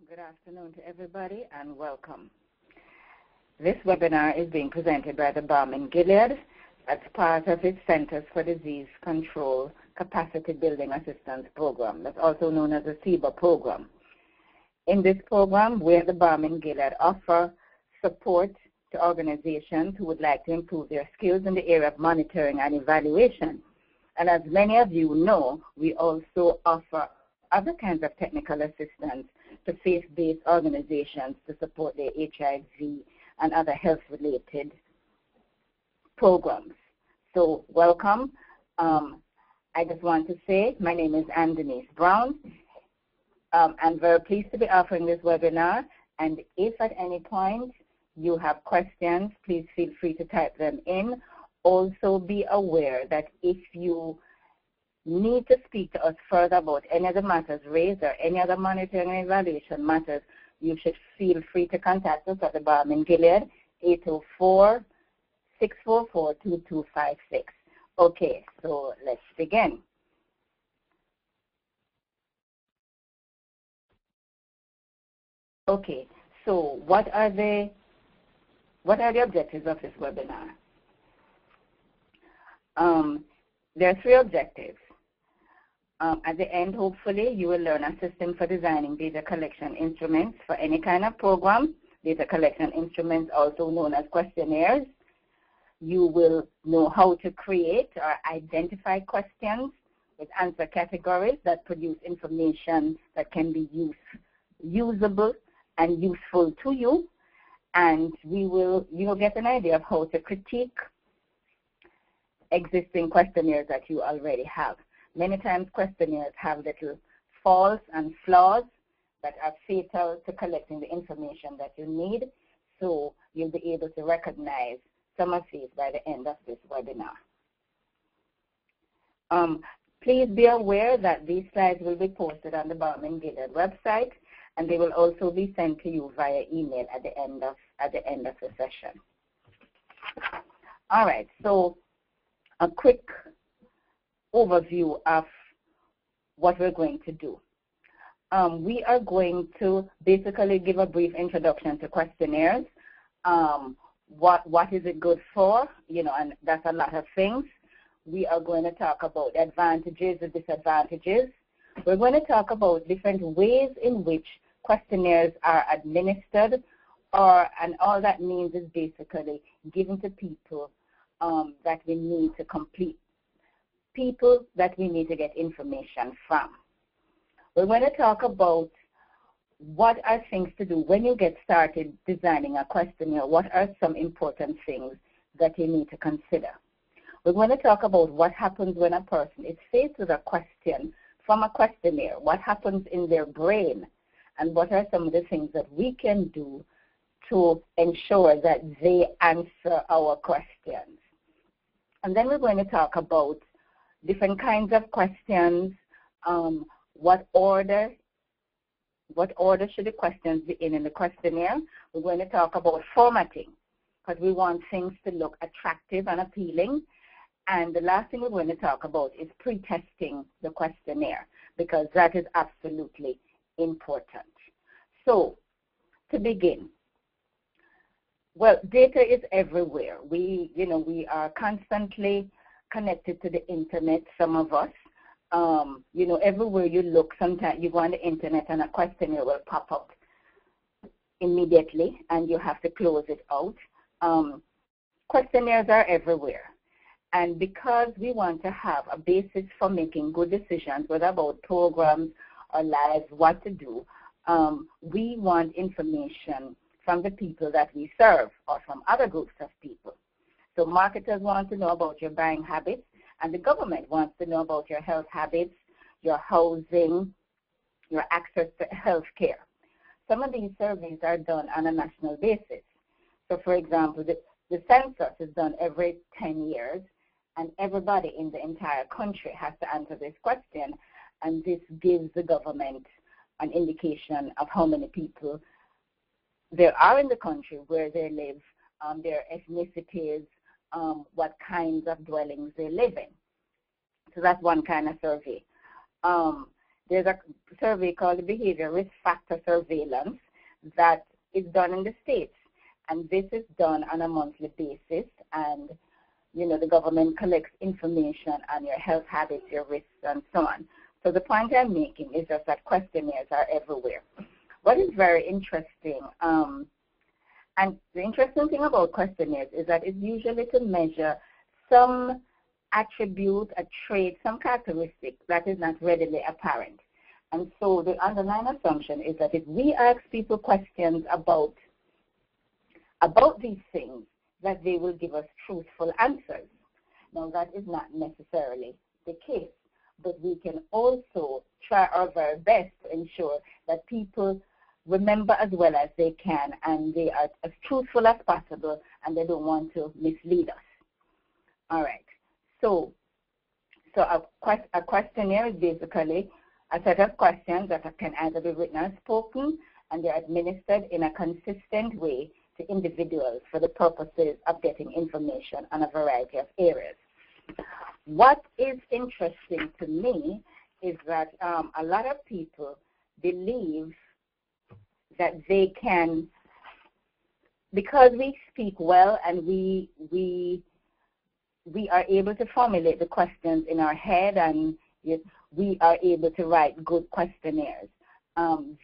Good afternoon to everybody and welcome. This webinar is being presented by the Balm in Gilead as part of its Centers for Disease Control Capacity Building Assistance Program, that's also known as the CEBA program. In this program, we at the Balm in Gilead offer support to organizations who would like to improve their skills in the area of monitoring and evaluation. And as many of you know, we also offer other kinds of technical assistance to faith-based organizations to support their HIV and other health-related programs. So welcome. I just want to say my name is Ann Denise Brown. I'm very pleased to be offering this webinar, and if at any point you have questions, please feel free to type them in. Also be aware that if you need to speak to us further about any of the matters raised or any other monitoring and evaluation matters, you should feel free to contact us at the Balm in Gilead, 804-644-2256. Okay, so let's begin. Okay, so what are the objectives of this webinar? There are three objectives. At the end, hopefully, you will learn a system for designing data collection instruments for any kind of program. Data collection instruments, also known as questionnaires. You will know how to create or identify questions with answer categories that produce information that can be usable and useful to you. And you'll get an idea of how to critique existing questionnaires that you already have. Many times questionnaires have little faults and flaws that are fatal to collecting the information that you need, so you'll be able to recognize some of these by the end of this webinar. Please be aware that these slides will be posted on the Balm in Gilead website, and they will also be sent to you via email at the end of the session. All right, so a quick overview of what we're going to do. We are going to basically give a brief introduction to questionnaires. What is it good for? And that's a lot of things. We are going to talk about the advantages and disadvantages. We're going to talk about different ways in which questionnaires are administered, and all that means is basically given to people that we need to complete, people that we need to get information from. We're going to talk about what are things to do when you get started designing a questionnaire. What are some important things that you need to consider? We're going to talk about what happens when a person is faced with a question from a questionnaire. What happens in their brain, and what are some of the things that we can do to ensure that they answer our questions. And then we're going to talk about different kinds of questions, what order should the questions be in the questionnaire. We're going to talk about formatting, because we want things to look attractive and appealing. And the last thing we're going to talk about is pre-testing the questionnaire, because that is absolutely important. So, to begin, well, data is everywhere. We are constantly connected to the internet, some of us. Everywhere you look, sometimes you go on the internet and a questionnaire will pop up immediately and you have to close it out. Questionnaires are everywhere. And because we want to have a basis for making good decisions, whether about programs or lives, what to do, we want information from the people that we serve or from other groups of people. So marketers want to know about your buying habits, and the government wants to know about your health habits, your housing, your access to health care. Some of these surveys are done on a national basis. So, for example, the census is done every 10 years, and everybody in the entire country has to answer this question, and this gives the government an indication of how many people there are in the country, where they live, their ethnicities, what kinds of dwellings they live in. So that's one kind of survey. there's a survey called the Behavior Risk Factor Surveillance that is done in the States. And this is done on a monthly basis. And, you know, the government collects information on your health habits, your risks, and so on. So the point I'm making is just that questionnaires are everywhere. What is very interesting, and the interesting thing about questionnaires is that it's usually to measure some attribute, a trait, some characteristic that is not readily apparent. And so the underlying assumption is that if we ask people questions about these things, that they will give us truthful answers. Now, that is not necessarily the case, but we can also try our very best to ensure that people remember as well as they can, and they are as truthful as possible, and they don't want to mislead us. All right. So a questionnaire is basically a set of questions that can either be written or spoken, and they're administered in a consistent way to individuals for the purposes of getting information on a variety of areas. What is interesting to me is that a lot of people believe that they can, because we speak well and we are able to formulate the questions in our head, and we are able to write good questionnaires.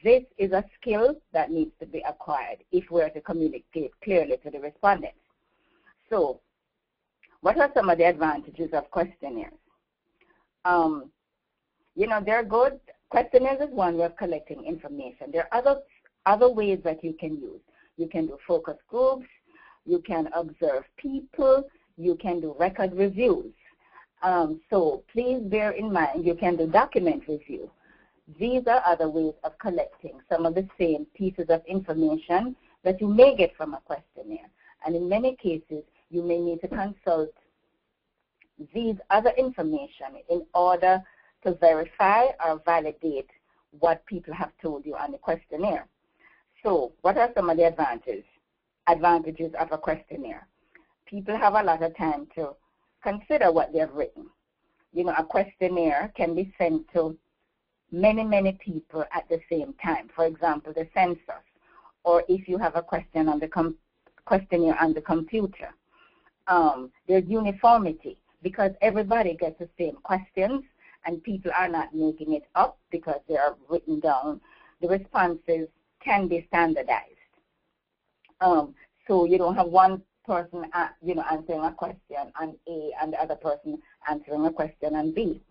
This is a skill that needs to be acquired if we're to communicate clearly to the respondents. So, what are some of the advantages of questionnaires? You know, they're good. Questionnaires is one way of collecting information. There are other ways that you can use. You can do focus groups. You can observe people. You can do record reviews. So please bear in mind, you can do document review. These are other ways of collecting some of the same pieces of information that you may get from a questionnaire. And in many cases, you may need to consult these other information in order to verify or validate what people have told you on the questionnaire. So what are some of the advantages of a questionnaire? People have a lot of time to consider what they have written. You know, a questionnaire can be sent to many, many people at the same time. For example, the census, or if you have a question on the questionnaire on the computer. There's uniformity because everybody gets the same questions and people are not making it up because they are written down. The responses can be standardized. So you don't have one person answering a question on A and the other person answering a question on B.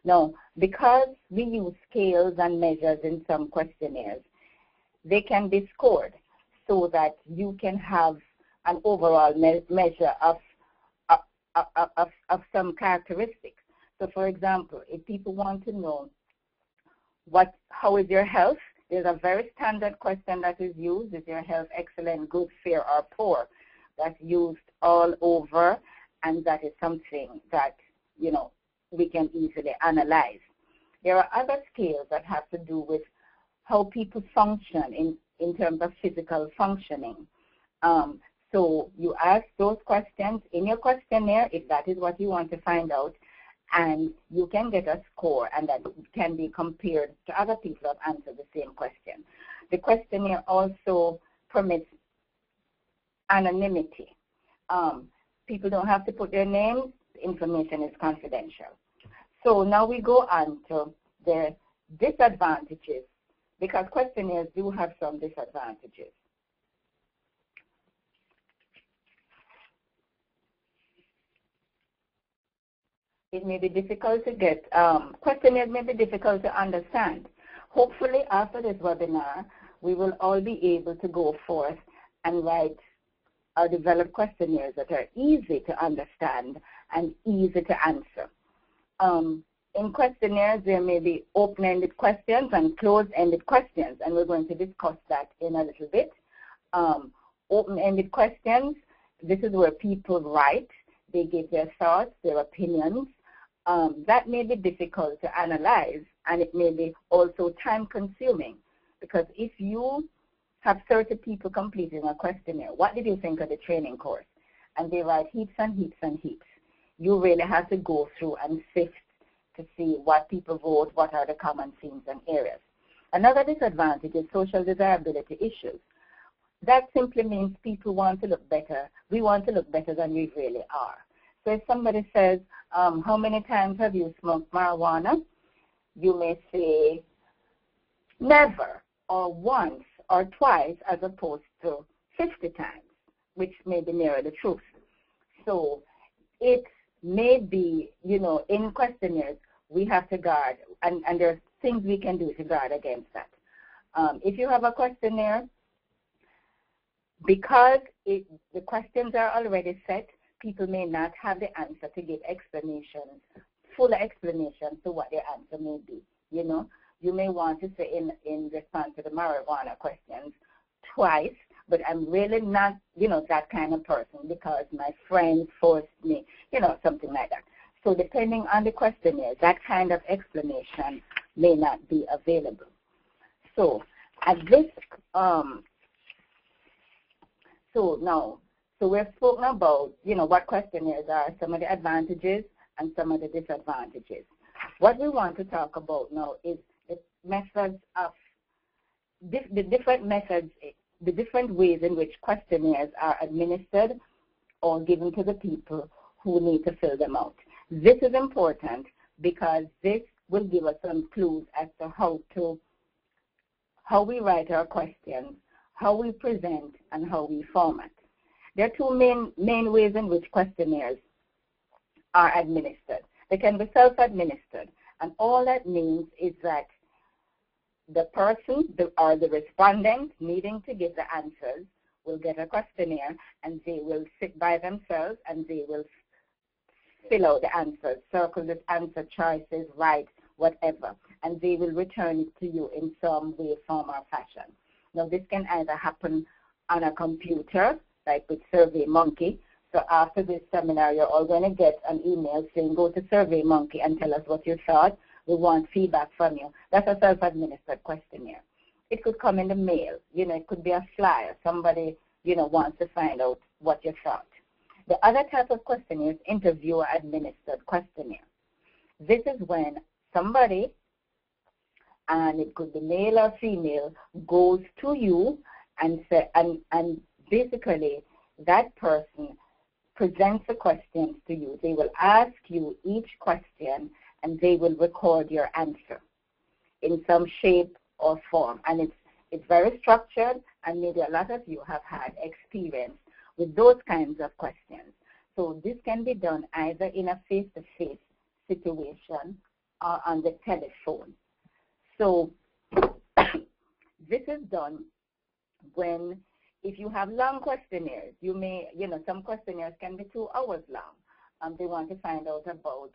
Now, because we use scales and measures in some questionnaires, they can be scored so that you can have an overall measure of some characteristics. So, for example, if people want to know how is your health, there's a very standard question that is used: is your health excellent, good, fair, or poor? That's used all over, and that is something that, you know, we can easily analyze. There are other scales that have to do with how people function in terms of physical functioning. So you ask those questions in your questionnaire if that is what you want to find out, and you can get a score, and that can be compared to other people who have answered the same question. The questionnaire also permits anonymity. People don't have to put their names. The information is confidential. So now we go on to the disadvantages, because questionnaires do have some disadvantages. It may be difficult to get, questionnaires may be difficult to understand. Hopefully after this webinar, we will all be able to go forth and write or develop questionnaires that are easy to understand and easy to answer. In questionnaires, there may be open-ended questions and closed-ended questions, and we're going to discuss that in a little bit. Open-ended questions, this is where people write. They give their thoughts, their opinions. That may be difficult to analyze, and it may be also time-consuming, because if you have 30 people completing a questionnaire, what did you think of the training course? And they write heaps and heaps and heaps. You really have to go through and sift to see what people vote, what are the common themes and areas. Another disadvantage is social desirability issues. That simply means people want to look better. We want to look better than we really are. So if somebody says, how many times have you smoked marijuana? You may say never, or once, or twice, as opposed to 50 times, which may be nearer the truth. So it may be, in questionnaires, we have to guard, and there's things we can do to guard against that. If you have a questionnaire, because the questions are already set, people may not have the answer to give explanations, full explanations to what their answer may be. You may want to say in response to the marijuana questions twice, but I'm really not, that kind of person because my friend forced me, something like that. So depending on the questionnaire, that kind of explanation may not be available. So at this, so we've spoken about, what questionnaires are, some of the advantages and some of the disadvantages. What we want to talk about now is the methods of, the different methods, the different ways in which questionnaires are administered or given to the people who need to fill them out. This is important because this will give us some clues as to how we write our questions, how we present, and how we format. There are two main ways in which questionnaires are administered. They can be self-administered, and all that means is that the person or the respondent needing to give the answers will get a questionnaire, and they will sit by themselves and they will fill out the answers, circle the answer choices, write, whatever, and they will return it to you in some way, form, or fashion. Now, this can either happen on a computer, like with SurveyMonkey. So after this seminar, you're all going to get an email saying, go to SurveyMonkey and tell us what you thought. We want feedback from you. That's a self-administered questionnaire. It could come in the mail. It could be a flyer. Somebody, wants to find out what you thought. The other type of questionnaire is interviewer-administered questionnaire. This is when somebody, and it could be male or female, goes to you and basically that person presents the questions to you. They will ask you each question and they will record your answer in some shape or form. And it's very structured, and maybe a lot of you have had experience with those kinds of questions. So this can be done either in a face-to-face situation or on the telephone. So this is done when, if you have long questionnaires, you may, some questionnaires can be 2 hours long. They want to find out about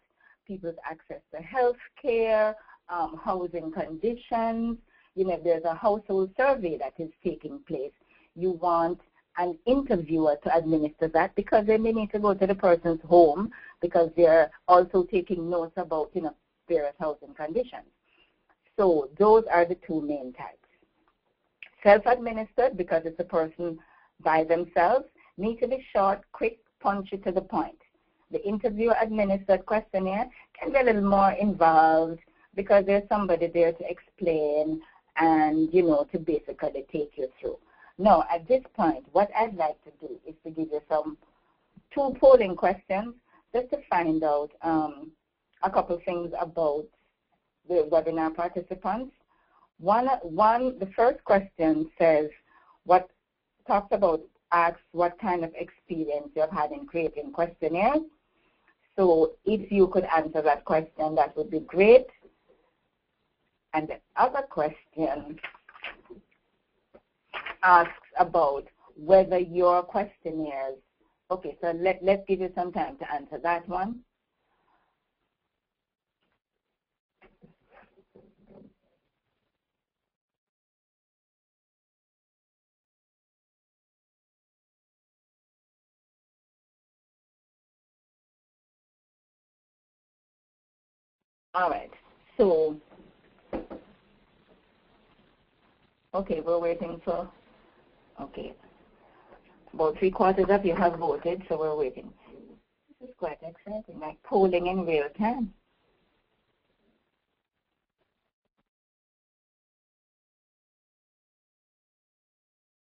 people's access to health care, housing conditions. If there's a household survey that is taking place, you want an interviewer to administer that because they may need to go to the person's home because they're also taking notes about, various housing conditions. So those are the 2 main types. Self-administered, because it's a person by themselves, need to be short, quick, punchy, to the point. The interviewer-administered questionnaire can be a little more involved because there's somebody there to explain and, to basically take you through. Now, at this point, what I'd like to do is to give you 2 polling questions just to find out a couple things about the webinar participants. The first question says, asks what kind of experience you've had in creating questionnaires. So if you could answer that question, that would be great. And the other question asks about whether your questionnaires, okay, so let's give you some time to answer that one. All right, so, okay, we're waiting for, okay, about 3/4 of you have voted, so we're waiting. This is quite exciting, like polling in real time.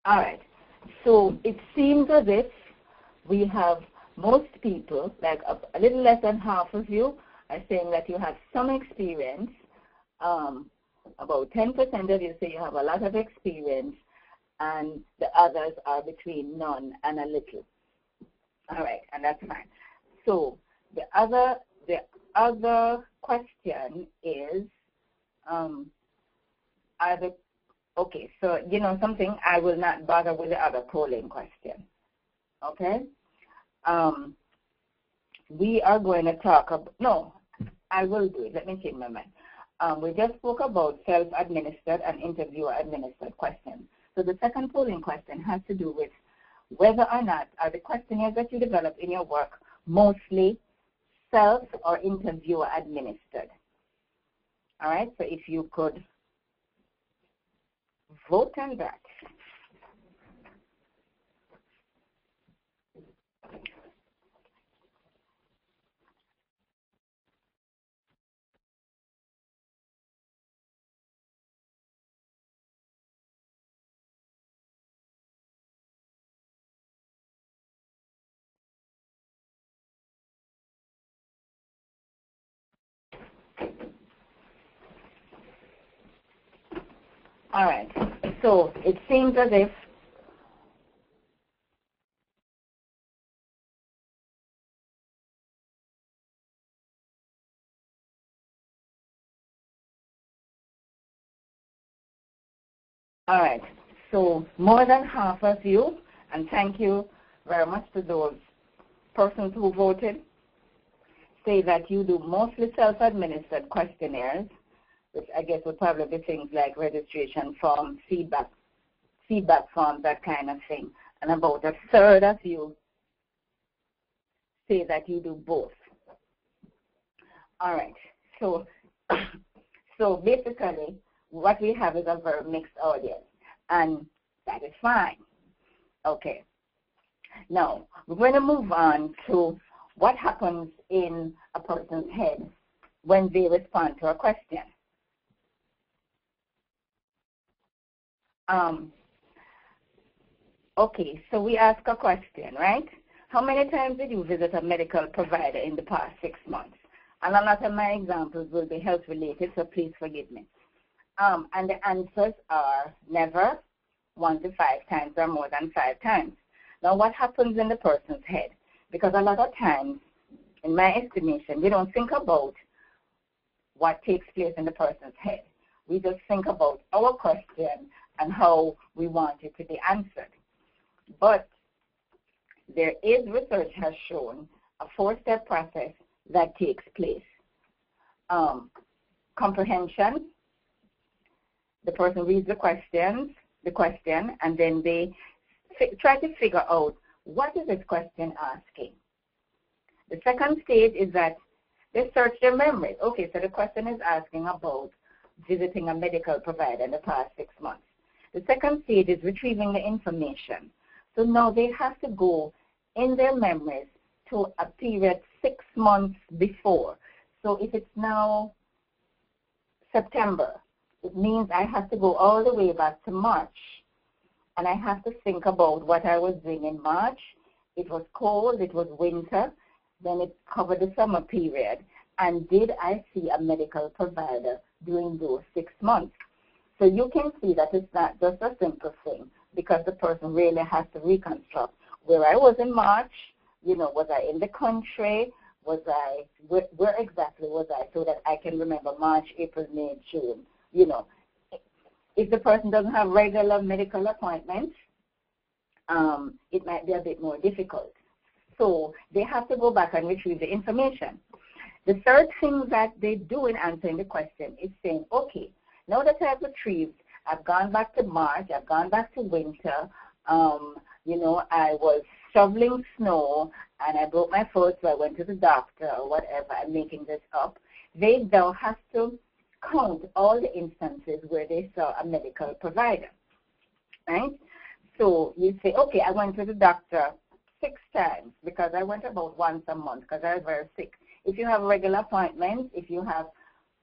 All right. So it seems as if we have most people, like a little less than half of you, are saying that you have some experience. About 10% of you say you have a lot of experience, and the others are between none and a little. All right, and that's fine. So the other question is, okay, so you know something, I will not bother with the other polling question. Okay? We are going to talk about, no, I will do it. Let me change my mind. We just spoke about self-administered and interviewer-administered questions. So the second polling question has to do with whether or not are the questionnaires that you develop in your work mostly self- or interviewer-administered. All right, so if you could vote on that. All right, so it seems as if all right, so more than half of you, and thank you very much to those persons who voted, say that you do mostly self-administered questionnaires, which I guess would probably be things like registration forms, feedback forms, that kind of thing. And about a third of you say that you do both. All right, so basically what we have is a very mixed audience, and that is fine. Okay, now we're going to move on to what happens in a person's head when they respond to a question. Okay, so we ask a question, right? How many times did you visit a medical provider in the past 6 months? And a lot of my examples will be health related, so please forgive me. And the answers are never, 1 to 5 times, or more than 5 times. Now, what happens in the person's head? Because a lot of times, in my estimation, we don't think about what takes place in the person's head. We just think about our question and how we want it to be answered. But there is research has shown a 4-step process that takes place. Comprehension, the person reads the question, and then they try to figure out what is this question asking. The second stage is that they search their memories. Okay, so the question is asking about visiting a medical provider in the past 6 months. The second stage is retrieving the information. So now they have to go in their memories to a period 6 months before. So if it's now September, it means I have to go all the way back to March. And I have to think about what I was doing in March. It was cold, it was winter, then it covered the summer period. And did I see a medical provider during those 6 months? So you can see that it's not just a simple thing, because the person really has to reconstruct where I was in March, you know, was I in the country, where exactly was I, so that I can remember March, April, May, June, you know. If the person doesn't have regular medical appointments, it might be a bit more difficult. So they have to go back and retrieve the information. The third thing that they do in answering the question is saying, okay, now that I've retrieved, I've gone back to March, I've gone back to winter, you know, I was shoveling snow and I broke my foot, so I went to the doctor or whatever. I'm making this up. They now have to count all the instances where they saw a medical provider, right? So you say, okay, I went to the doctor 6 times because I went about once a month because I was very sick. If you have regular appointments, if you have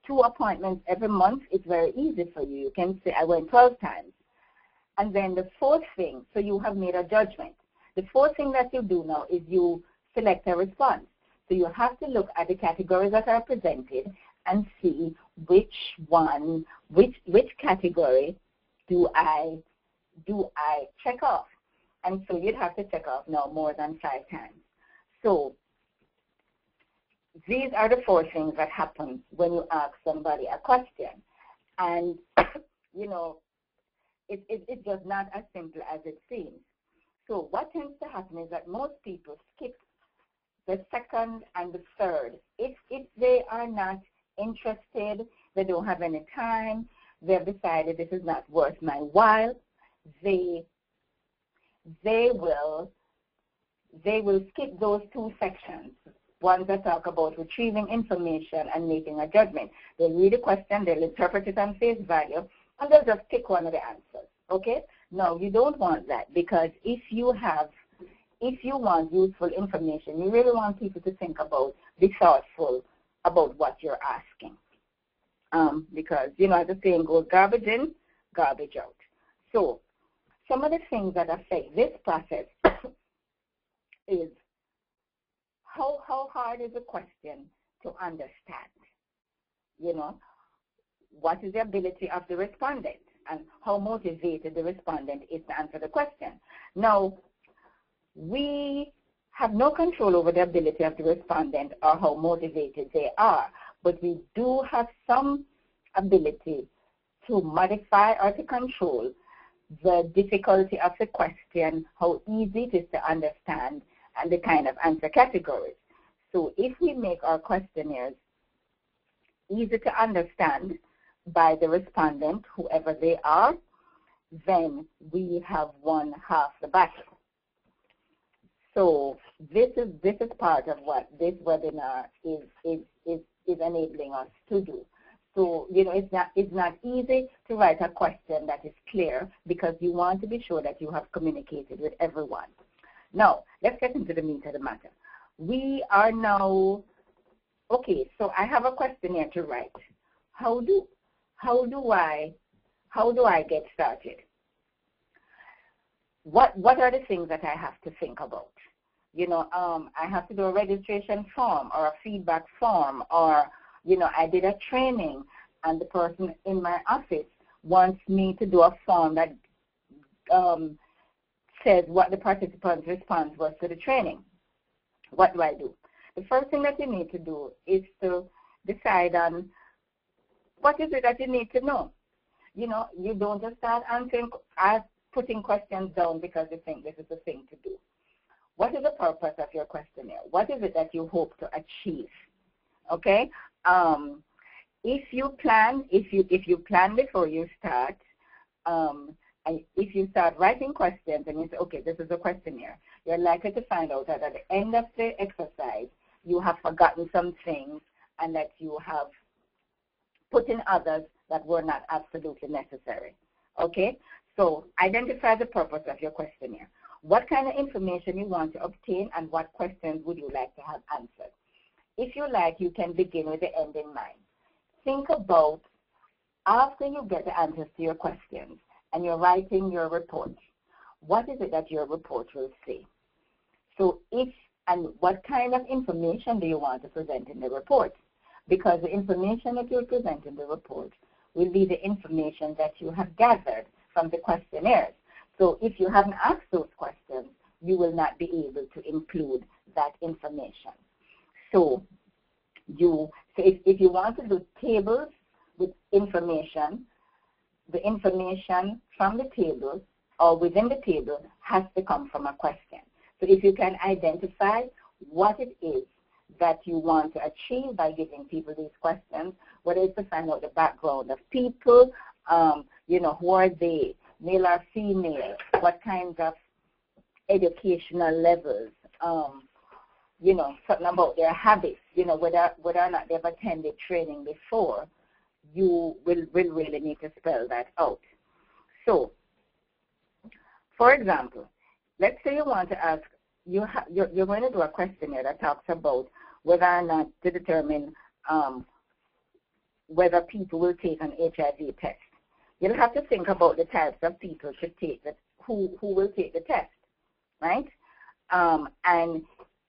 2 appointments every month, it's very easy for you. You can say, I went 12 times. And then the fourth thing, so you have made a judgment. The fourth thing that you do now is you select a response. So you have to look at the categories that are presented and see which category do I check off. And so you'd have to check off now more than 5 times. So these are the 4 things that happen when you ask somebody a question. And, you know, it's just not as simple as it seems. So what tends to happen is that most people skip the second and the third. If they are not interested, they don't have any time, they've decided this is not worth my while, they will skip those 2 sections, ones that talk about retrieving information and making a judgment. They'll read a question, they'll interpret it on face value, and they'll just pick one of the answers, okay? No, you don't want that, because if you want useful information, you really want people to think about, be thoughtful about what you're asking. Because, you know, as the saying goes, garbage in, garbage out. So some of the things that affect this process is how hard is a question to understand? You know, what is the ability of the respondent and how motivated the respondent is to answer the question. Now, we have no control over the ability of the respondent or how motivated they are, but we do have some ability to modify or to control the difficulty of the question, how easy it is to understand, and the kind of answer categories. So if we make our questionnaires easy to understand by the respondent, whoever they are, then we have won half the battle. So this is part of what this webinar is enabling us to do. So, you know, it's not easy to write a question that is clear, because you want to be sure that you have communicated with everyone. Now, let's get into the meat of the matter. We are now, okay, so I have a questionnaire to write. How do I get started? What are the things that I have to think about? You know, I have to do a registration form or a feedback form, or, you know, I did a training and the person in my office wants me to do a form that says what the participant's response was to the training. What do I do? The first thing that you need to do is to decide on what is it that you need to know. You know, you don't just start putting questions down because you think this is the thing to do. What is the purpose of your questionnaire? What is it that you hope to achieve? Okay? If you plan before you start, and if you start writing questions and you say, okay, this is a questionnaire, you're likely to find out that at the end of the exercise, you have forgotten some things and that you have put in others that were not absolutely necessary. Okay? So identify the purpose of your questionnaire. What kind of information you want to obtain, and what questions would you like to have answered? If you like, you can begin with the end in mind. Think about, after you get the answers to your questions and you're writing your report, what is it that your report will say? So what kind of information do you want to present in the report? Because the information that you'll present in the report will be the information that you have gathered from the questionnaires. So if you haven't asked those questions, you will not be able to include that information. So if you want to do tables with information, the information from the table or within the table has to come from a question. So if you can identify what it is that you want to achieve by giving people these questions, whether it's to find out the background of people, you know, who are they, male or female, what kinds of educational levels, you know, something about their habits, you know, whether or not they've attended training before, you will really need to spell that out. So, for example, let's say you want to ask, you're going to do a questionnaire that talks about whether or not to determine whether people will take an HIV test. you'll have to think about the types of people to take that, who will take the test, right? And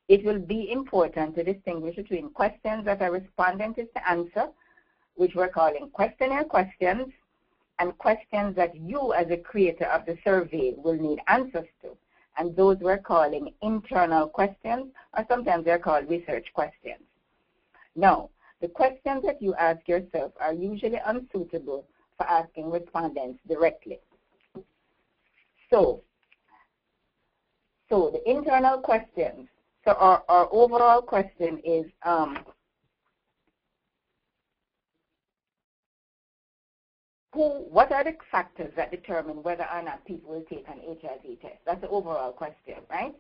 it will be important to distinguish between questions that a respondent is to answer, which we're calling questionnaire questions, and questions that you as a creator of the survey will need answers to. And those we're calling internal questions, or sometimes they're called research questions. Now, the questions that you ask yourself are usually unsuitable for asking respondents directly. So the internal questions, so our overall question is, what are the factors that determine whether or not people will take an HIV test? That's the overall question, right?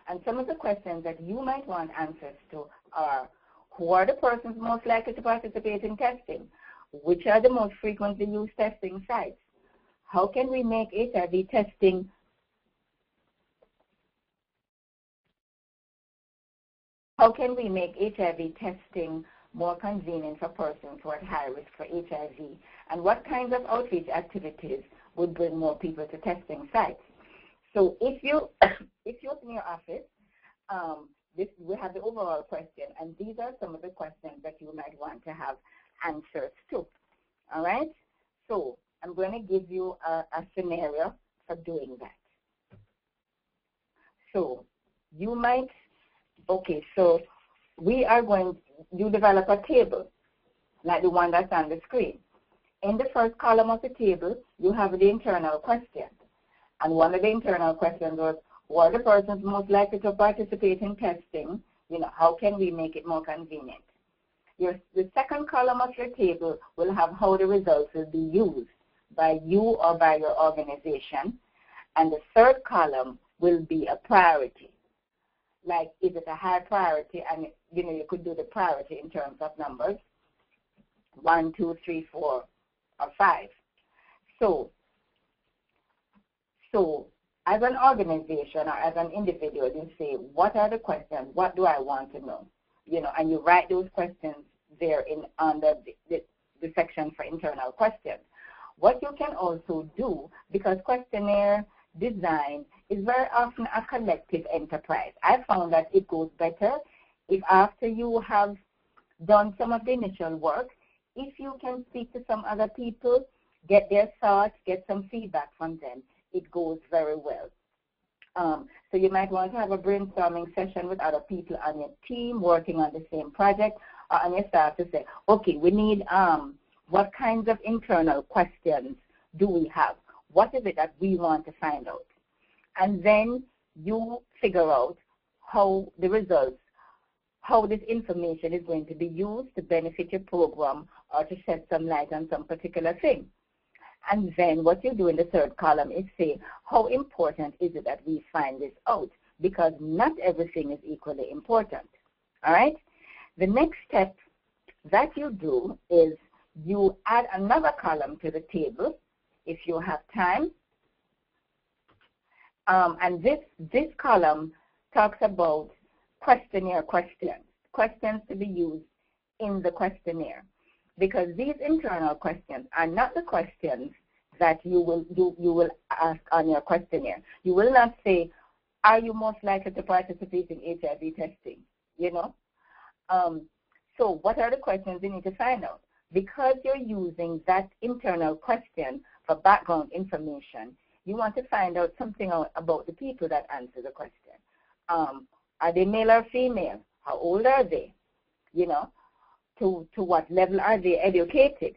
And some of the questions that you might want answers to are, who are the persons most likely to participate in testing? Which are the most frequently used testing sites? How can we make HIV testing more convenient for persons who are at high risk for HIV? And what kinds of outreach activities would bring more people to testing sites? So if you open your office, we have the overall question, and these are some of the questions that you might want to have answers to. All right? So I'm going to give you a scenario for doing that. So you might, okay, so you develop a table like the one that's on the screen. In the first column of the table, you have the internal question. And one of the internal questions was, who are the persons most likely to participate in testing? How can we make it more convenient? The second column of your table will have how the results will be used by you or by your organization. And the third column will be a priority. Like, is it a high priority? And, you could do the priority in terms of numbers, 1, 2, 3, 4, or 5. So as an organization or as an individual, you say, what are the questions? What do I want to know? And you write those questions there under the section for internal questions. What you can also do, because questionnaire design is very often a collective enterprise. I found that it goes better if after you have done some of the initial work, if you can speak to some other people, get their thoughts, get some feedback from them, it goes very well. So you might want to have a brainstorming session with other people on your team working on the same project, or on your staff to say, okay, we need, what kinds of internal questions do we have? What is it that we want to find out? And then you figure out how the results, how this information is going to be used to benefit your program or to shed some light on some particular thing. And then what you do in the third column is say, how important is it that we find this out? Because not everything is equally important. All right? The next step that you do is you add another column to the table if you have time. And this column talks about questionnaire questions, questions to be used in the questionnaire. Because these internal questions are not the questions that you will ask on your questionnaire. You will not say, are you most likely to participate in HIV testing? So what are the questions you need to find out? Because you're using that internal question for background information, you want to find out something about the people that answer the question. Are they male or female? How old are they? To what level are they educated?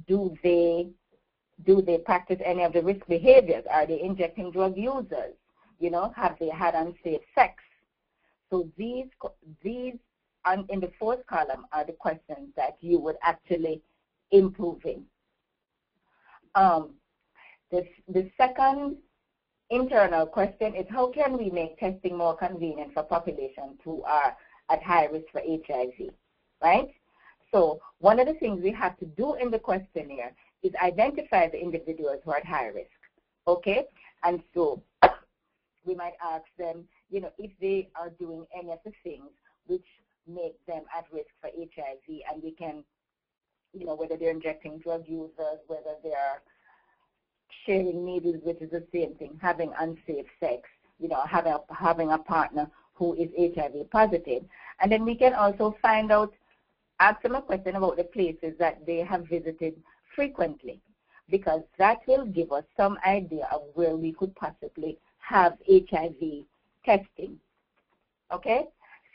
Do they practice any of the risk behaviors? Are they injecting drug users? Have they had unsafe sex? So these in the fourth column are the questions that you would actually improve in. The second internal question is, how can we make testing more convenient for populations who are at high risk for HIV, right? So one of the things we have to do in the questionnaire is identify the individuals who are at high risk, okay? And so we might ask them, if they are doing any of the things which make them at risk for HIV, and we can, whether they're injecting drug users, whether they're sharing needles, which is the same thing, having unsafe sex, having a partner who is HIV positive. And then we can also find out, ask them a question about the places that they have visited frequently, because that will give us some idea of where we could possibly have HIV testing. Okay?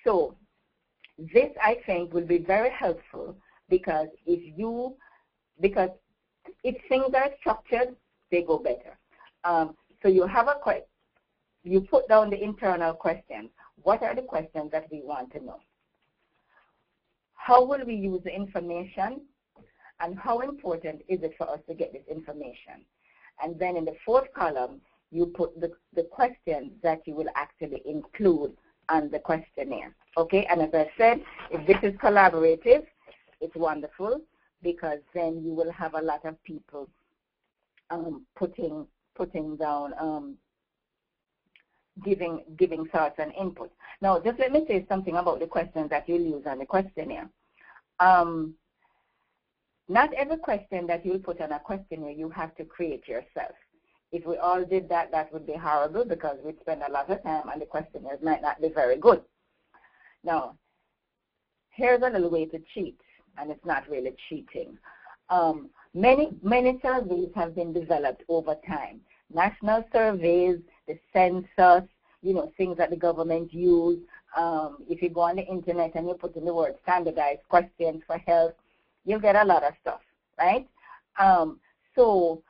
So this, I think, will be very helpful, because if things are structured, they go better. So you have you put down the internal questions. What are the questions that we want to know? How will we use the information? And how important is it for us to get this information? And then in the fourth column, you put the questions that you will actually include on the questionnaire. Okay, and as I said, if this is collaborative, it's wonderful, because then you will have a lot of people putting down, giving thoughts and input. Now, just let me say something about the questions that you'll use on the questionnaire. Not every question that you'll put on a questionnaire you have to create yourself. If we all did that, that would be horrible, because we'd spend a lot of time and the questionnaires might not be very good. Now, here's a little way to cheat, and it's not really cheating. Many surveys have been developed over time. National surveys, the census, things that the government use. If you go on the internet and you put in the word standardized questions for health, you'll get a lot of stuff, right? So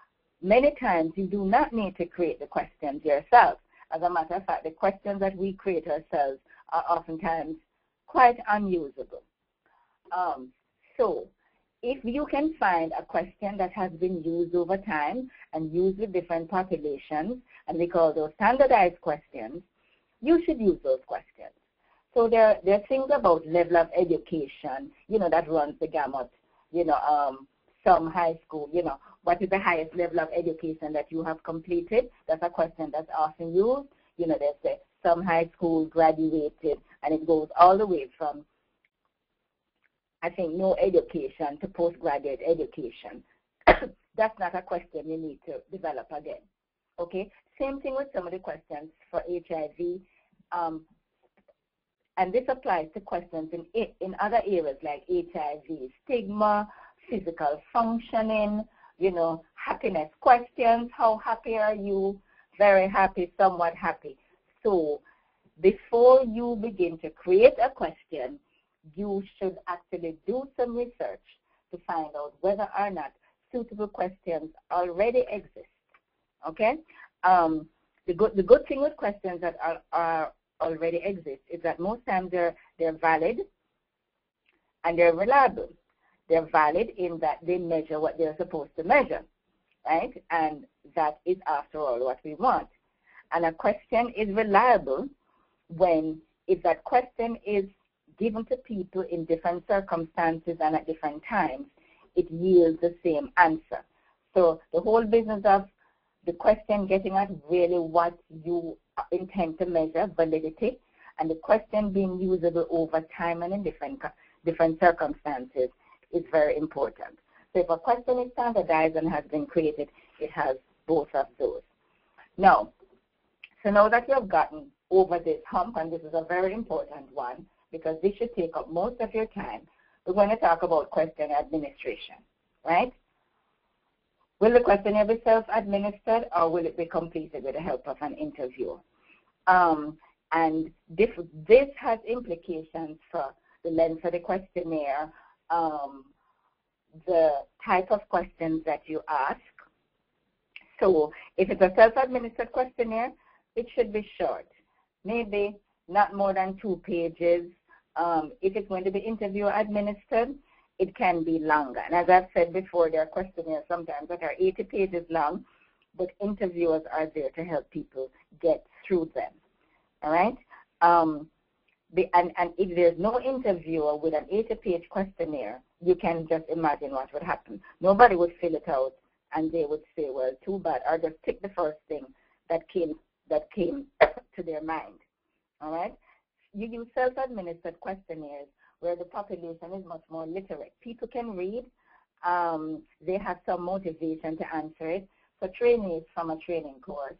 many times you do not need to create the questions yourself. As a matter of fact, the questions that we create ourselves are oftentimes quite unusable. So if you can find a question that has been used over time and used with different populations, and we call those standardized questions, you should use those questions. So there are things about level of education, that runs the gamut. Some high school, what is the highest level of education that you have completed? That's a question that's often used. They say some high school graduated, and it goes all the way from, I think, no education to postgraduate education. That's not a question you need to develop again. Okay? Same thing with some of the questions for HIV. And this applies to questions in other areas like HIV, stigma, physical functioning, happiness questions. How happy are you? Very happy, somewhat happy. So before you begin to create a question, you should actually do some research to find out whether or not suitable questions already exist. Okay? The good thing with questions that are already exist is that most times they're valid and they're reliable. They're valid in that they measure what they're supposed to measure, right? And that is, after all, what we want. And a question is reliable if that question is given to people in different circumstances and at different times, it yields the same answer. So the whole business of the question getting at really what you intend to measure, validity, and the question being usable over time and in different circumstances is very important. So if a question is standardized and has been created, it has both of those. Now that you have gotten over this hump, and this is a very important one because this should take up most of your time, we're going to talk about question administration, right? Will the questionnaire be self-administered, or will it be completed with the help of an interviewer? And this has implications for the length of the questionnaire, the type of questions that you ask. So if it's a self-administered questionnaire, it should be short, maybe not more than 2 pages. If it's going to be interviewer administered, it can be longer. And as I've said before, there are questionnaires sometimes that are 80 pages long, but interviewers are there to help people get through them. All right? And if there's no interviewer with an 80-page questionnaire, you can just imagine what would happen. Nobody would fill it out, and they would say, well, too bad, or just pick the first thing that came to their mind. All right? You use self-administered questionnaires where the population is much more literate. People can read. They have some motivation to answer it. So trainees from a training course,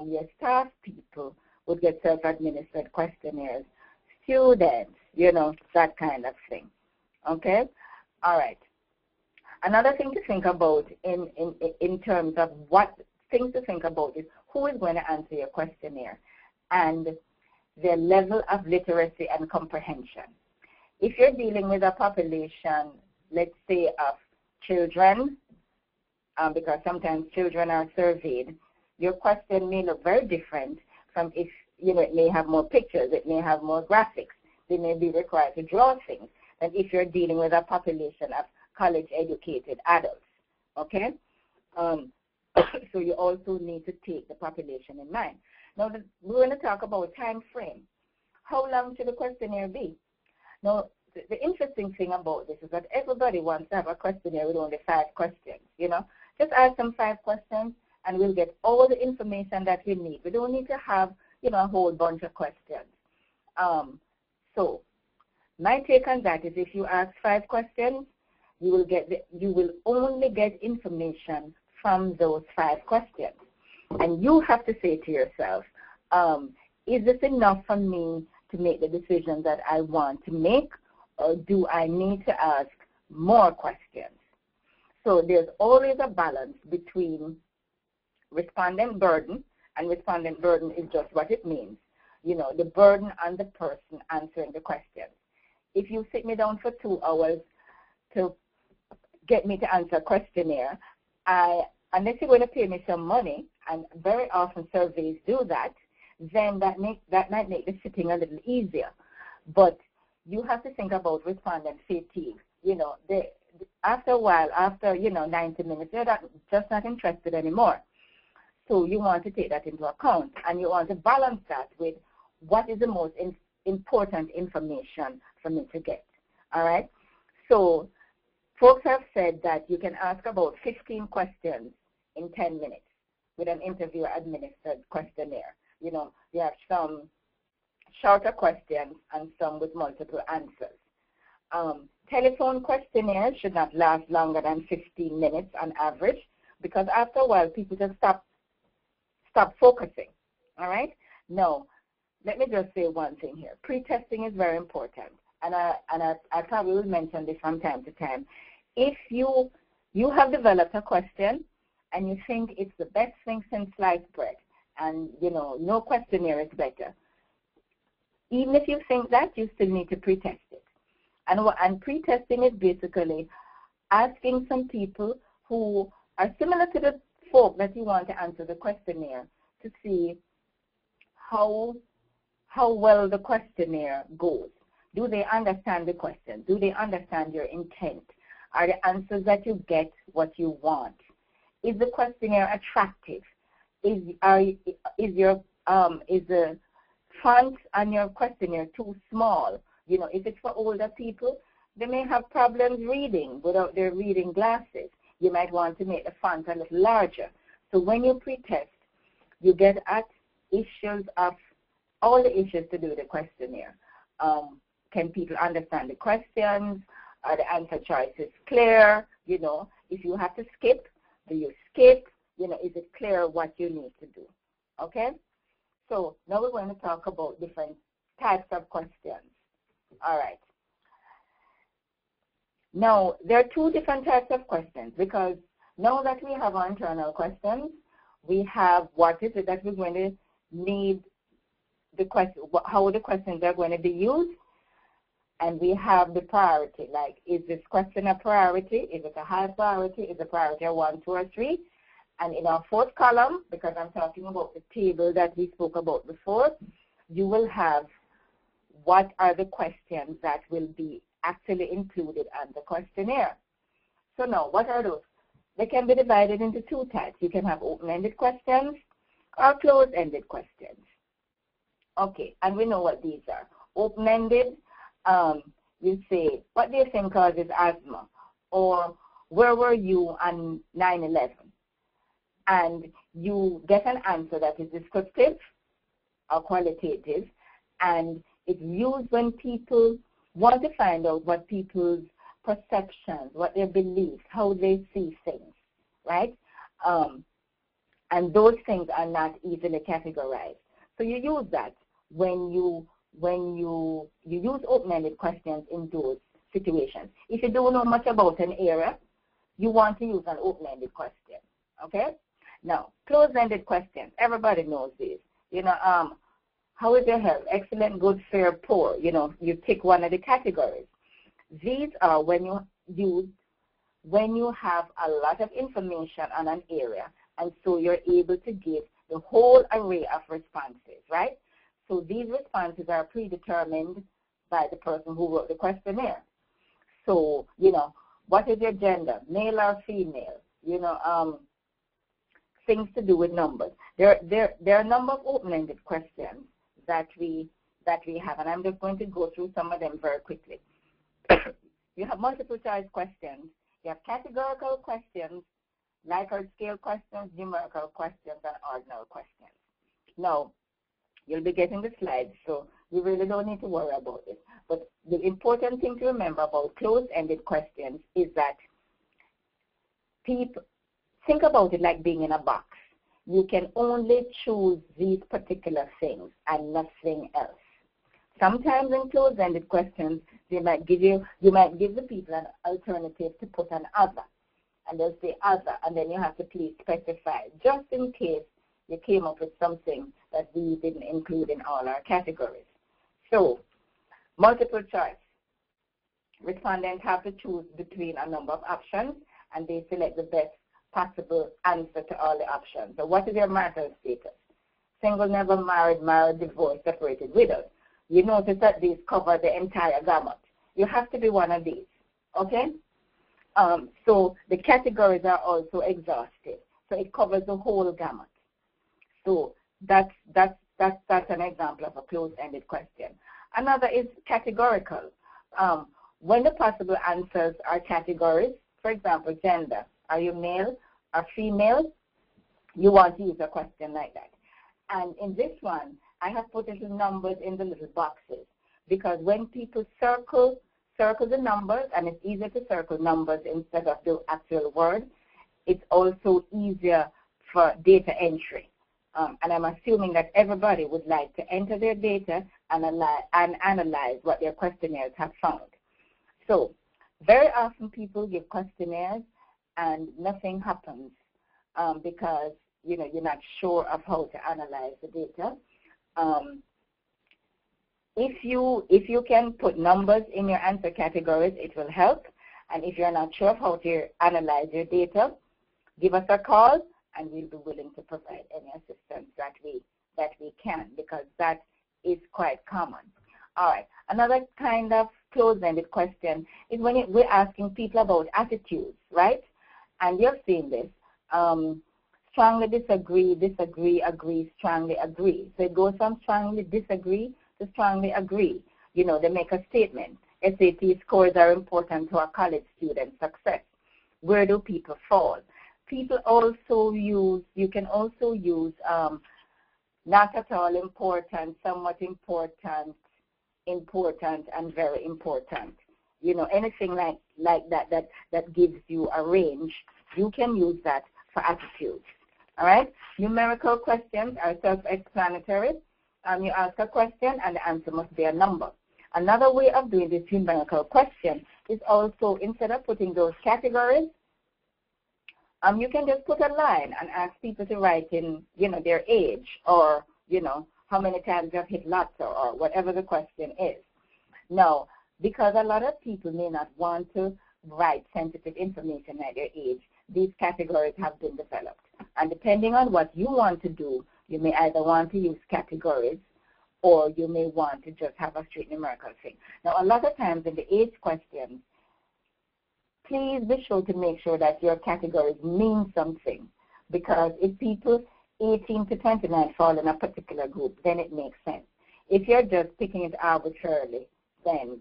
your staff people would get self-administered questionnaires, students, that kind of thing. Okay? All right. Another thing to think about in terms of what things to think about is who is going to answer your questionnaire and their level of literacy and comprehension. If you're dealing with a population, let's say, of children, because sometimes children are surveyed, your question may look very different from if, it may have more pictures, it may have more graphics, they may be required to draw things, than if you're dealing with a population of college-educated adults, okay? So you also need to take the population in mind. Now, we're going to talk about time frame. How long should the questionnaire be? Now, the interesting thing about this is that everybody wants to have a questionnaire with only 5 questions, Just ask them 5 questions, and we'll get all the information that we need. We don't need to have, a whole bunch of questions. So my take on that is if you ask 5 questions, you will only get information from those 5 questions. And you have to say to yourself, is this enough for me to make the decision that I want to make, or do I need to ask more questions? So there's always a balance between respondent burden, and respondent burden is just what it means, the burden on the person answering the questions. If you sit me down for 2 hours to get me to answer a questionnaire, unless you're going to pay me some money, and very often surveys do that, then that might make the sitting a little easier. But you have to think about respondent fatigue. After a while, after 90 minutes, they're just not interested anymore. So you want to take that into account, and you want to balance that with what is the most important information for me to get. All right? So folks have said that you can ask about 15 questions in 10 minutes with an interviewer-administered questionnaire. You have some shorter questions and some with multiple answers. Telephone questionnaires should not last longer than 15 minutes on average, because after a while, people just stop focusing, all right? Now, let me just say one thing here. Pre-testing is very important, and I probably will mention this from time to time. If you have developed a question and you think it's the best thing since sliced bread, and, no questionnaire is better, even if you think that, you still need to pre-test it. And pre-testing is basically asking some people who are similar to the folk that you want to answer the questionnaire to see how well the questionnaire goes. Do they understand the question? Do they understand your intent? Are the answers that you get what you want? Is the questionnaire attractive? Is the font on your questionnaire too small? If it's for older people, they may have problems reading without their reading glasses. You might want to make the font a little larger. So when you pre-test, you get at issues of all the issues to do with the questionnaire. Can people understand the questions? Are the answer choices clear? If you have to skip, do you skip? Is it clear what you need to do? Okay? So now we're going to talk about different types of questions. All right. Now, there are 2 different types of questions, because now that we have our internal questions, we have what is it that we're going to need, how the questions are going to be used, and we have the priority, like, is this question a priority? Is it a high priority? Is it priority 1, 2, or 3? And in our 4th column, because I'm talking about the table that we spoke about before, you will have what are the questions that will be actually included on the questionnaire. So now, what are those? They can be divided into 2 types. You can have open-ended questions or closed-ended questions. Okay, and we know what these are. Open-ended, you say, what do you think causes asthma? Or where were you on 9/11? And you get an answer that is descriptive or qualitative, and it's used when people want to find out what people's perceptions, what their beliefs, how they see things, right? And those things are not easily categorized. So you use that when you use open-ended questions in those situations. If you don't know much about an area, you want to use an open-ended question, okay? Now, closed-ended questions, everybody knows this. You know, how is your health? Excellent, good, fair, poor. You know, you pick one of the categories. These are when you have a lot of information on an area, and so you're able to give the whole array of responses, right? So these responses are predetermined by the person who wrote the questionnaire. So, you know, what is your gender, male or female? You know, things to do with numbers. There are a number of open-ended questions that we have, and I'm just going to go through some of them very quickly. You have multiple choice questions. You have categorical questions, Likert scale questions, numerical questions, and ordinal questions. Now, you'll be getting the slides, so we really don't need to worry about it. But the important thing to remember about closed-ended questions is that people think about it like being in a box. You can only choose these particular things and nothing else. Sometimes in closed-ended questions, you might give the people an alternative to put an other, and they'll say other, and then you have to please specify, just in case you came up with something that we didn't include in all our categories. So, multiple choice. Respondents have to choose between a number of options, and they select the best possible answer to all the options. So what is your marital status? Single, never married, married, divorced, separated, widowed. You notice that these cover the entire gamut. You have to be one of these, okay? So the categories are also exhaustive. So it covers the whole gamut. So that's an example of a closed-ended question. Another is categorical. When the possible answers are categories, for example, gender. Are you male or female? You want to use a question like that. And in this one, I have put little numbers in the little boxes, because when people circle the numbers, and it's easier to circle numbers instead of the actual word, it's also easier for data entry. And I'm assuming that everybody would like to enter their data and analyze what their questionnaires have found. So very often people give questionnaires and nothing happens because you're not sure of how to analyze the data. If you can put numbers in your answer categories, it will help. And if you're not sure of how to analyze your data, give us a call, and we'll be willing to provide any assistance that we can, because that is quite common. All right. Another kind of closed-ended question is when we're asking people about attitudes, right? And you've seen this. Strongly disagree, disagree, agree, strongly agree. So it goes from strongly disagree to strongly agree. They make a statement. SAT scores are important to our college students' success. Where do people fall? People also you can also use not at all important, somewhat important, important, and very important. Anything like that gives you a range, you can use that for attitudes. All right? Numerical questions are self-explanatory. You ask a question, and the answer must be a number. Another way of doing this numerical question is also, instead of putting those categories, you can just put a line and ask people to write in, their age, or, how many times they've hit lots, or whatever the question is. Now, because a lot of people may not want to write sensitive information like their age, these categories have been developed. And depending on what you want to do, you may either want to use categories, or you may want to just have a straight numerical thing. Now, a lot of times in the age questions, please be sure to make sure that your categories mean something, because if people 18 to 29 fall in a particular group, then it makes sense. If you're just picking it arbitrarily, then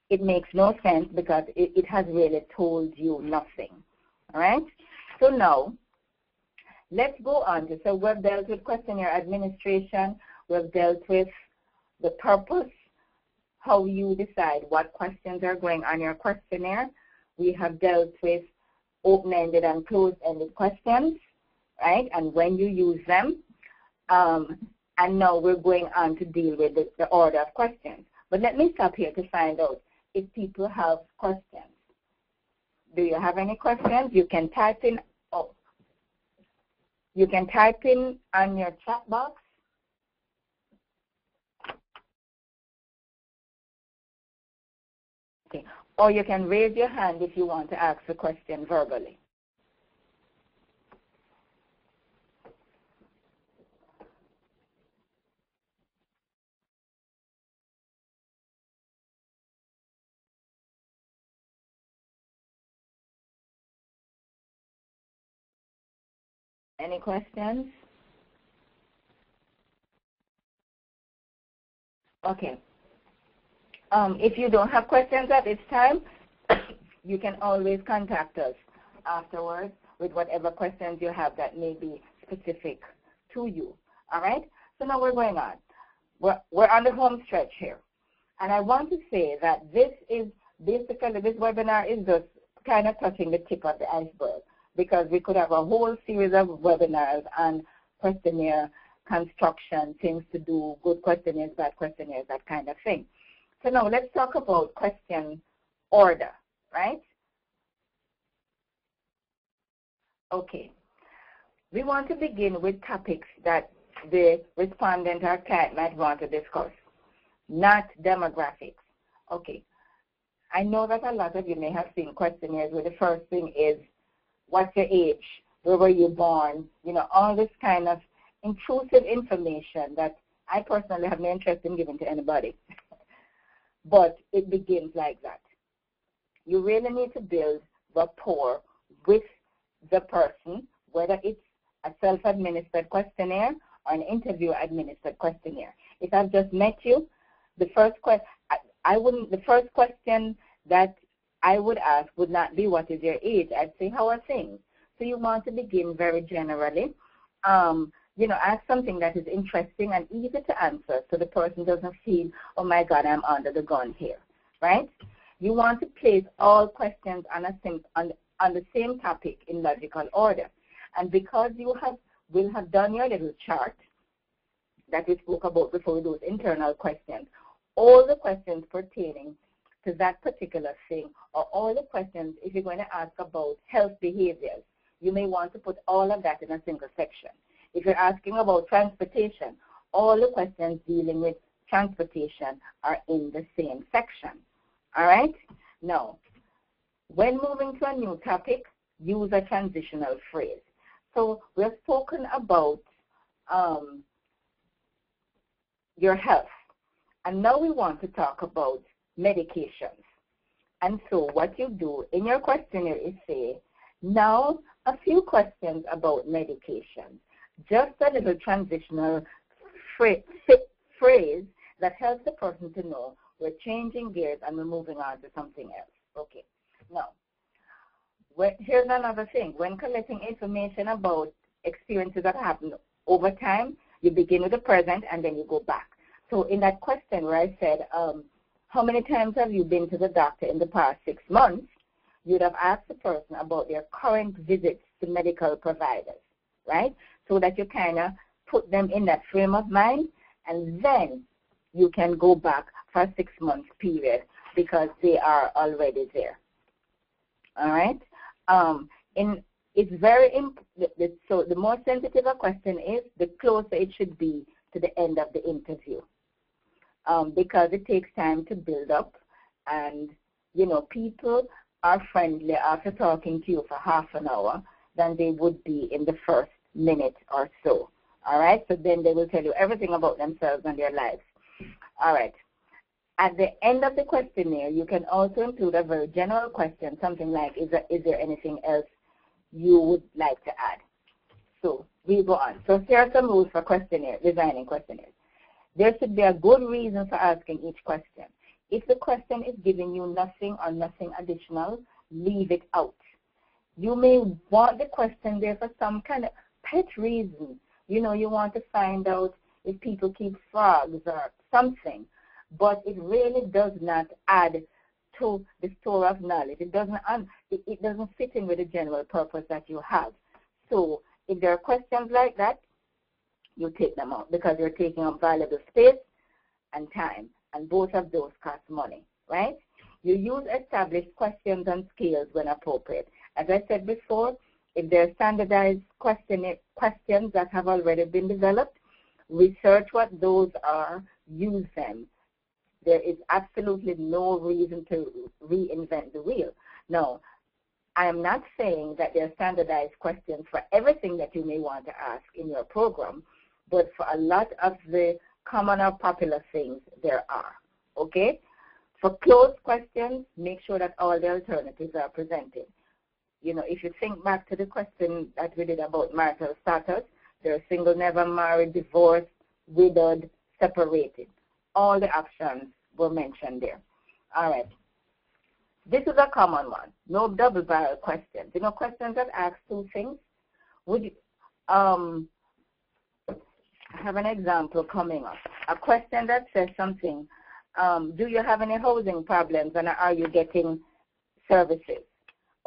it makes no sense, because it has really told you nothing. All right? So now, let's go on to, so we've dealt with questionnaire administration, we've dealt with the purpose, how you decide what questions are going on your questionnaire. We have dealt with open-ended and closed-ended questions, right? And when you use them, and now we're going on to deal with the order of questions. But let me stop here to find out if people have questions. Do you have any questions? You can type in. Oh, you can type in on your chat box. Okay. Or you can raise your hand if you want to ask a question verbally. Any questions? Okay. If you don't have questions at this time, you can always contact us afterwards with whatever questions you have that may be specific to you. All right? So now we're going on. We're on the home stretch here. And I want to say that this is basically, this webinar is just kind of touching the tip of the iceberg, because we could have a whole series of webinars on questionnaire construction, things to do, good questionnaires, bad questionnaires, that kind of thing. So now let's talk about question order, right? Okay. We want to begin with topics that the respondent or client might want to discuss, not demographics. Okay. I know that a lot of you may have seen questionnaires where the first thing is, what's your age? Where were you born? You know, all this kind of intrusive information that I personally have no interest in giving to anybody. But it begins like that. You really need to build rapport with the person, whether it's a self-administered questionnaire or an interview-administered questionnaire. If I've just met you, the first question that I would ask would not be what is your age. I'd say, how are things? So you want to begin very generally. You know, ask something that is interesting and easy to answer so the person doesn't feel, oh my God, I'm under the gun here, right? You want to place all questions on the same topic in logical order. And because you will have done your little chart that we spoke about before with those internal questions, all the questions pertaining to that particular thing, or all the questions, if you're going to ask about health behaviors, you may want to put all of that in a single section. If you're asking about transportation, all the questions dealing with transportation are in the same section. All right? Now, when moving to a new topic, use a transitional phrase. So we've spoken about your health, and now we want to talk about medications. And so what you do in your questionnaire is say, now a few questions about medications. Just a little transitional phrase that helps the person to know we're changing gears and we're moving on to something else. Okay. Now, here's another thing. When collecting information about experiences that happen over time, you begin with the present and then you go back. So in that question where I said, how many times have you been to the doctor in the past 6 months, you'd have asked the person about their current visits to medical providers, right? So that you kind of put them in that frame of mind, and then you can go back for a 6 month period because they are already there. All right? It's very important. So the more sensitive a question is, the closer it should be to the end of the interview, because it takes time to build up, and you know, people are friendly after talking to you for half an hour than they would be in the first minute or so. All right? So then they will tell you everything about themselves and their lives. All right. At the end of the questionnaire, you can also include a very general question, something like, is there anything else you would like to add? So we go on. So here are some rules for designing questionnaires. There should be a good reason for asking each question. If the question is giving you nothing or nothing additional, leave it out. You may want the question there for some kind of pet reason. You know, you want to find out if people keep frogs or something, but it really does not add to the store of knowledge. It doesn't fit in with the general purpose that you have. So if there are questions like that, you take them out because you're taking up valuable space and time, and both of those cost money, right? You use established questions and scales when appropriate. As I said before, if there are standardized questions that have already been developed, research what those are, use them. There is absolutely no reason to reinvent the wheel. No, I am not saying that there are standardized questions for everything that you may want to ask in your program, but for a lot of the common or popular things, there are, okay? For closed questions, make sure that all the alternatives are presented. You know, if you think back to the question that we did about marital status, there are single, never married, divorced, widowed, separated. All the options were mentioned there. All right. This is a common one. No double-barrel questions. You know, questions that ask two things. Would you, I have an example coming up. A question that says something, do you have any housing problems and are you getting services?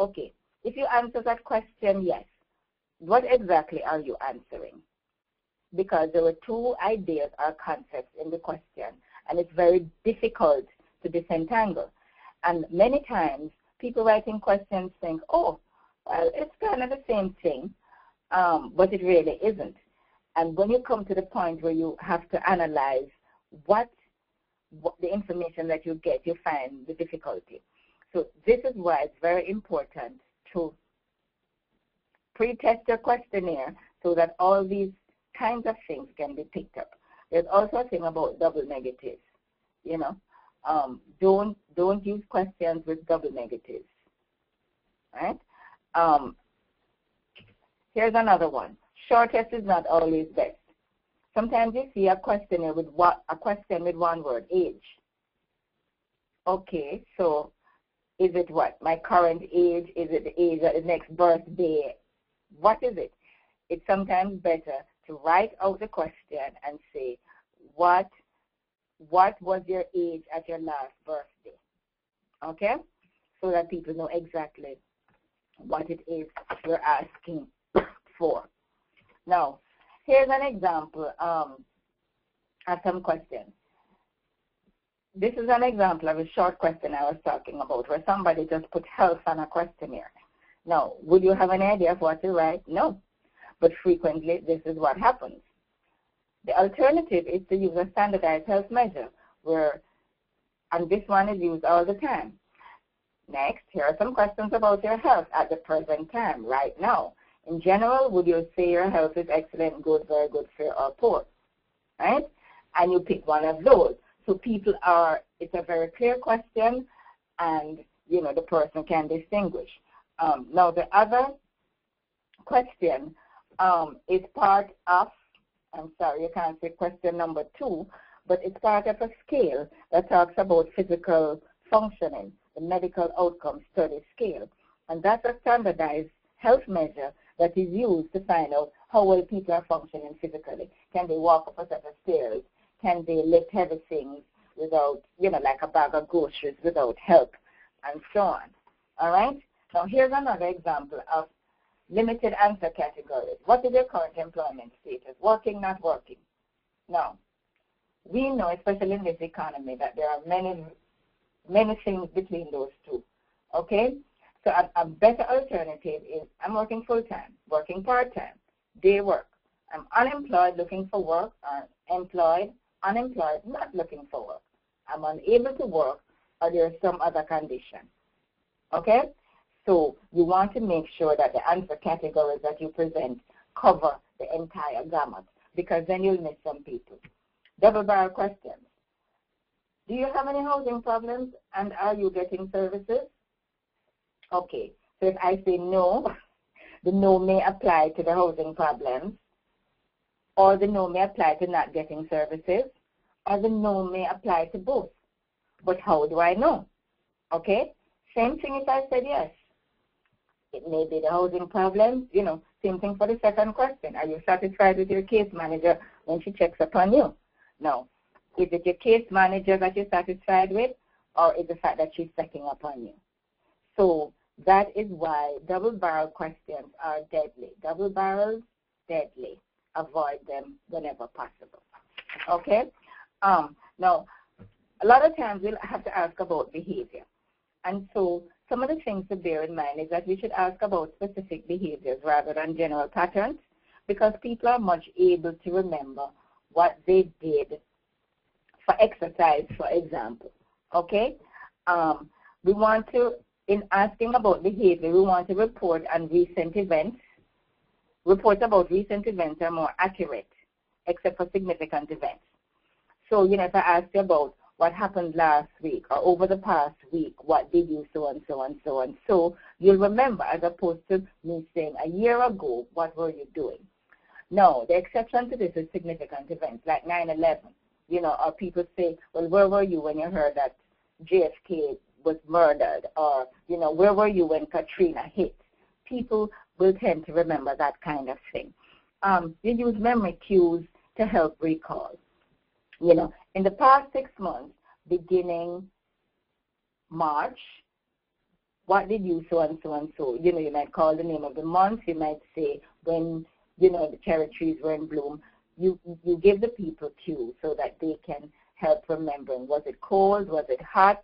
Okay. If you answer that question, yes, what exactly are you answering? Because there were two ideas or concepts in the question, and it's very difficult to disentangle. And many times, people writing questions think, oh, well, it's kind of the same thing, but it really isn't. And when you come to the point where you have to analyze what the information that you get, you find the difficulty. So this is why it's very important to pre-test your questionnaire so that all these kinds of things can be picked up. There's also a thing about double negatives. You know, don't use questions with double negatives. Right? Here's another one. Shortest is not always best. Sometimes you see a questionnaire with a question with one word, age. Okay, so is it what? My current age? Is it the age at the next birthday? What is it? It's sometimes better to write out the question and say, what was your age at your last birthday? Okay? So that people know exactly what it is you're asking for. Now, here's an example of some questions. This is an example of a short question I was talking about where somebody just put health on a questionnaire. Now, would you have an idea of what to write? No. But frequently, this is what happens. The alternative is to use a standardized health measure, and this one is used all the time. Next, here are some questions about your health at the present time, right now. In general, would you say your health is excellent, good, very good, fair, or poor? Right? And you pick one of those. So it's a very clear question, and, you know, the person can distinguish. Now, the other question is part of, I'm sorry, you can't say question number 2, but it's part of a scale that talks about physical functioning, the medical outcome study scale. And that's a standardized health measure that is used to find out how well people are functioning physically. Can they walk up a set of stairs? Can they lift heavy things without, you know, like a bag of groceries without help, and so on. All right? Now, here's another example of limited answer categories. What is your current employment status? Working, not working? Now, we know, especially in this economy, that there are many things between those two. Okay? So a better alternative is I'm working full-time, working part-time, day work. I'm unemployed, looking for work, or employed, unemployed, not looking for work. I'm unable to work, or there's some other condition. Okay? So you want to make sure that the answer categories that you present cover the entire gamut, because then you'll miss some people. Double-barrel questions. Do you have any housing problems, and are you getting services? Okay, so if I say no, the no may apply to the housing problems, or the no may apply to not getting services, or the no may apply to both. But how do I know? Okay, same thing if I said yes. It may be the housing problems, you know, same thing for the second question. Are you satisfied with your case manager when she checks upon you? No. Is it your case manager that you're satisfied with, or is the fact that she's checking upon you? So that is why double-barrel questions are deadly. Double barrels deadly. Avoid them whenever possible. Okay? Now, a lot of times we'll have to ask about behavior. And so some of the things to bear in mind is that we should ask about specific behaviors rather than general patterns, because people are much able to remember what they did for exercise, for example. Okay? We want to, in asking about behavior, we want to report on recent events. Reports about recent events are more accurate, except for significant events. So, if I ask you about what happened last week or over the past week, what did you so and so and so and so, you'll remember, as opposed to me saying a year ago, what were you doing? No, the exception to this is significant events like 9/11. Or people say, well, where were you when you heard that JFK was murdered? Or, where were you when Katrina hit? People will tend to remember that kind of thing. You use memory cues to help recall. In the past 6 months, beginning March, what did you so and so and so? You might call the name of the month. You might say when, the cherry trees were in bloom. You give the people cues so that they can help remembering. Was it cold? Was it hot?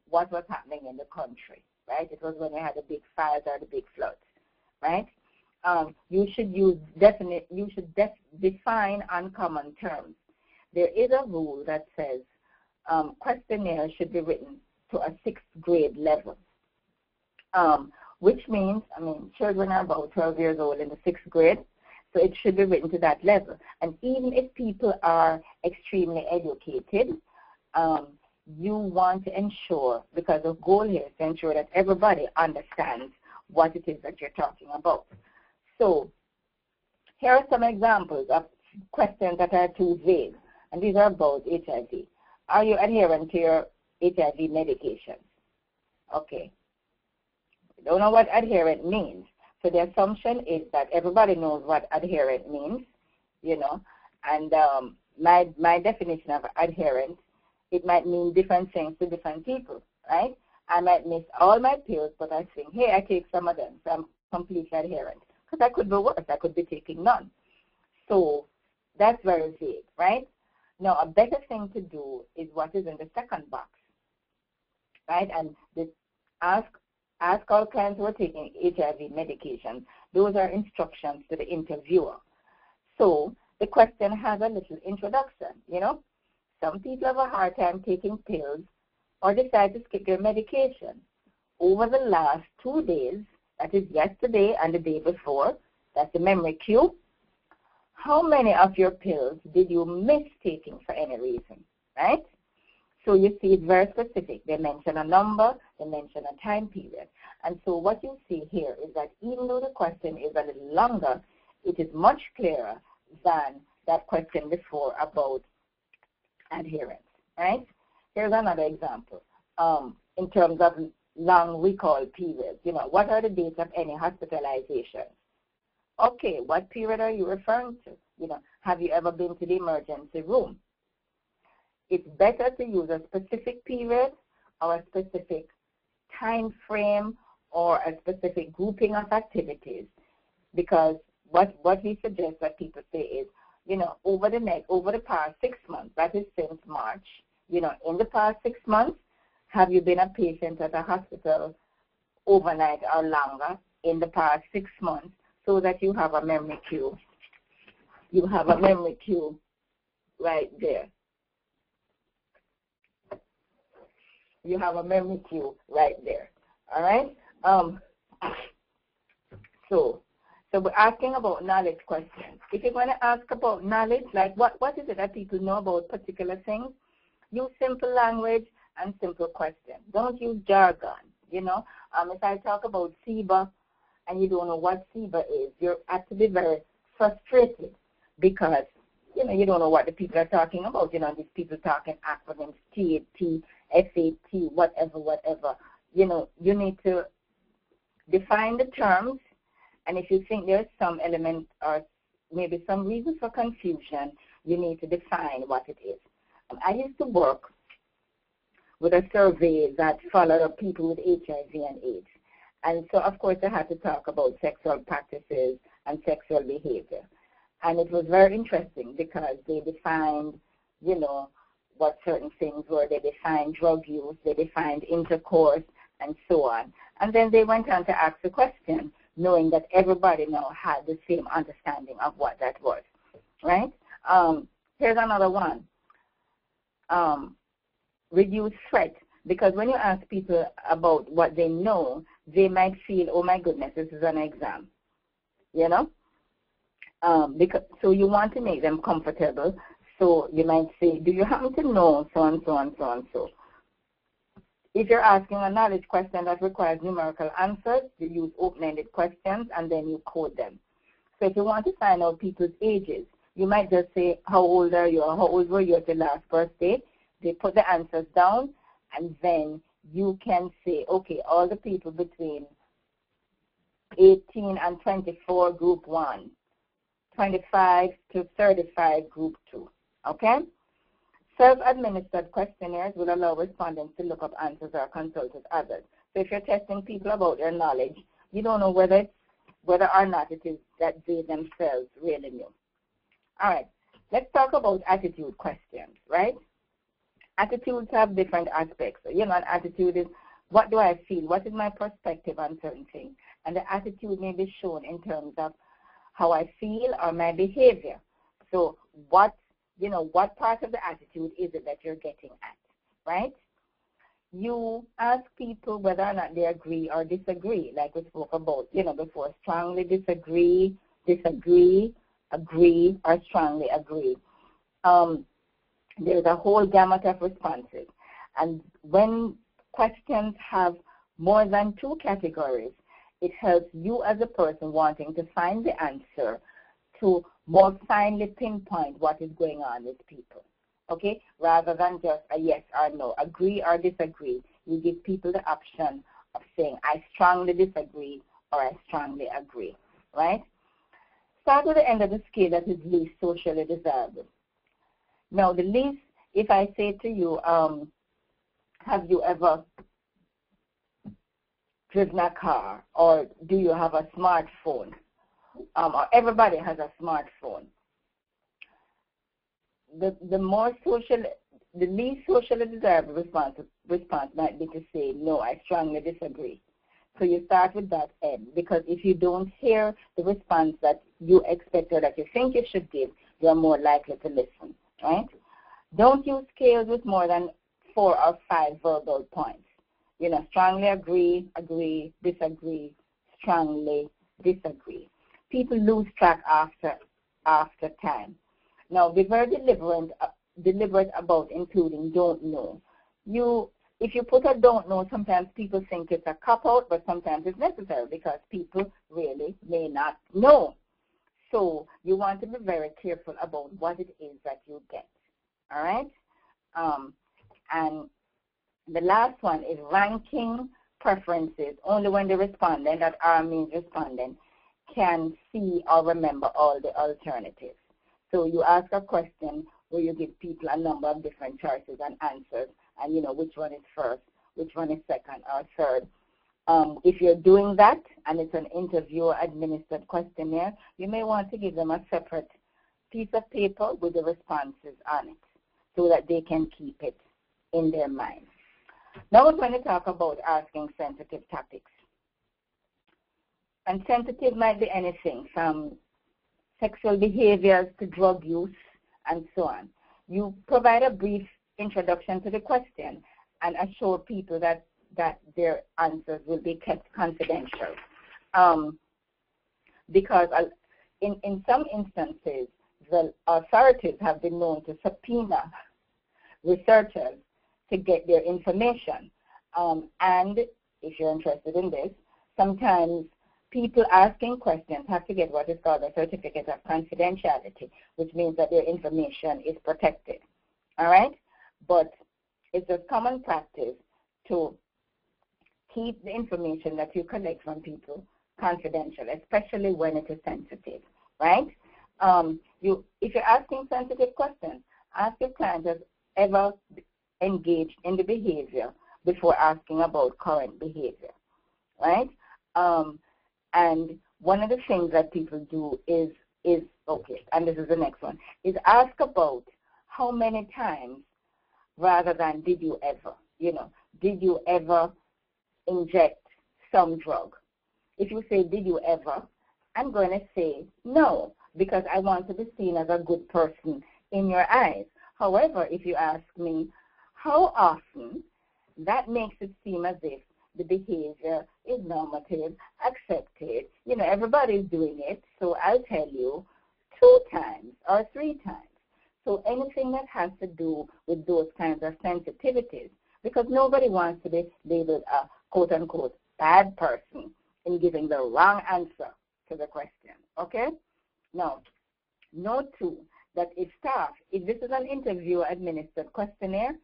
What was happening in the country, right? It was when they had the big fires or the big floods, right? You should define uncommon terms. There is a rule that says questionnaires should be written to a 6th grade level, which means, children are about 12 years old in the 6th grade, so it should be written to that level. And even if people are extremely educated, you want to ensure, because the goal here is to ensure that everybody understands what it is that you're talking about. So here are some examples of questions that are too vague. And these are about HIV. Are you adherent to your HIV medication? Okay. We don't know what adherent means. So the assumption is that everybody knows what adherent means, and my definition of adherent, it might mean different things to different people, right? I might miss all my pills, but I think, hey, I take some of them, so I'm completely adherent. Because I could be worse. I could be taking none. So that's very vague, right? Now, a better thing to do is what is in the second box, right? And ask all clients who are taking HIV medication. Those are instructions to the interviewer. So the question has a little introduction, Some people have a hard time taking pills or decide to skip their medication. Over the last 2 days, that is yesterday and the day before, that's the memory cue, how many of your pills did you miss taking for any reason, right? So you see it's very specific. They mention a number, they mention a time period. And so what you see here is that even though the question is a little longer, it is much clearer than that question before about adherence, right? Here's another example. In terms of long recall periods, what are the dates of any hospitalization? Okay, what period are you referring to? Have you ever been to the emergency room? It's better to use a specific period or a specific time frame or a specific grouping of activities, because what we suggest that people say is, over the past 6 months, that is since March, in the past 6 months, have you been a patient at a hospital overnight or longer in the past 6 months, so that you have a memory cue. You have a memory cue right there. You have a memory cue right there. All right? So we're asking about knowledge questions. If you're going to ask about knowledge, like what is it that people know about particular things, use simple language and simple questions. Don't use jargon, If I talk about SIBA and you don't know what SIBA is, you're apt to be very frustrated because, you don't know what the people are talking about. These people talking acronyms, TAT, SAT, whatever. You need to define the terms, and if you think there's some element or maybe some reason for confusion, you need to define what it is. I used to work with a survey that followed up people with HIV and AIDS. And so, of course, I had to talk about sexual practices and sexual behavior. And it was very interesting because they defined, you know, what certain things were. They defined drug use, they defined intercourse, and so on. And then they went on to ask the question, knowing that everybody now had the same understanding of what that was, right? Here's another one. Reduce threat. Because when you ask people about what they know, they might feel, oh my goodness, this is an exam, you know? So you want to make them comfortable. So you might say, do you happen to know so and so and so and so? If you're asking a knowledge question that requires numerical answers, you use open-ended questions and then you code them. So if you want to find out people's ages, you might just say, how old are you, or how old were you at your last birthday? They put the answers down, and then you can say, okay, all the people between 18 and 24, group 1, 25 to 35, group 2, okay? Self-administered questionnaires will allow respondents to look up answers or consult with others. So if you're testing people about their knowledge, you don't know whether or not it is that they themselves really knew. All right, let's talk about attitude questions, right? Attitudes have different aspects. You know, an attitude is, what do I feel? What is my perspective on certain things? And the attitude may be shown in terms of how I feel or my behavior. So what part of the attitude is it that you're getting at, right? You ask people whether or not they agree or disagree, like we spoke about, before. Strongly disagree, agree, or strongly agree. There's a whole gamut of responses. And when questions have more than 2 categories, it helps you as a person wanting to find the answer to more finely pinpoint what is going on with people, okay? Rather than just a yes or no, agree or disagree. You give people the option of saying, I strongly disagree or I strongly agree, right? Start with the end of the scale that is least socially desirable. Now, the least, if I say to you, have you ever driven a car, or do you have a smartphone? Or everybody has a smartphone. The least socially desirable response might be to say, no, I strongly disagree. So you start with that end, because if you don't hear the response that you expect or that you think you should give, you're more likely to listen, right? Don't use scales with more than 4 or 5 verbal points. Strongly agree, disagree, strongly disagree. People lose track after time. Now, be very deliberate about including don't know. If you put a don't know, sometimes people think it's a cop-out, but sometimes it's necessary because people really may not know. So you want to be very careful about what it is that you get, all right? And the last one is ranking preferences only when the respondent, that R means respondent, can see or remember all the alternatives. So you ask a question where you give people a number of different choices and answers, and which one is first, which one is second or third. If you're doing that and it's an interviewer-administered questionnaire, you may want to give them a separate piece of paper with the responses on it so that they can keep it in their mind. Now we're going to talk about asking sensitive topics. And sensitive might be anything from sexual behaviors to drug use and so on. You provide a brief introduction to the question and assure people that their answers will be kept confidential. Because in some instances, the authorities have been known to subpoena researchers to get their information. And if you're interested in this, sometimes people asking questions have to get what is called a certificate of confidentiality, which means that their information is protected, all right? But it's a common practice to keep the information that you collect from people confidential, especially when it is sensitive, right? If you're asking sensitive questions, ask if client has ever engaged in the behavior before asking about current behavior, right? And one of the things that people do is okay, and this is the next one, is ask about how many times rather than did you ever. Did you ever inject some drug? If you say, did you ever, I'm going to say no, because I want to be seen as a good person in your eyes. However, if you ask me how often, that makes it seem as if the behavior is normative, accepted. Everybody's doing it, so I'll tell you 2 times or 3 times. So anything that has to do with those kinds of sensitivities, because nobody wants to be labeled a quote-unquote bad person in giving the wrong answer to the question, okay? Now, note too that if this is an interviewer-administered questionnaire,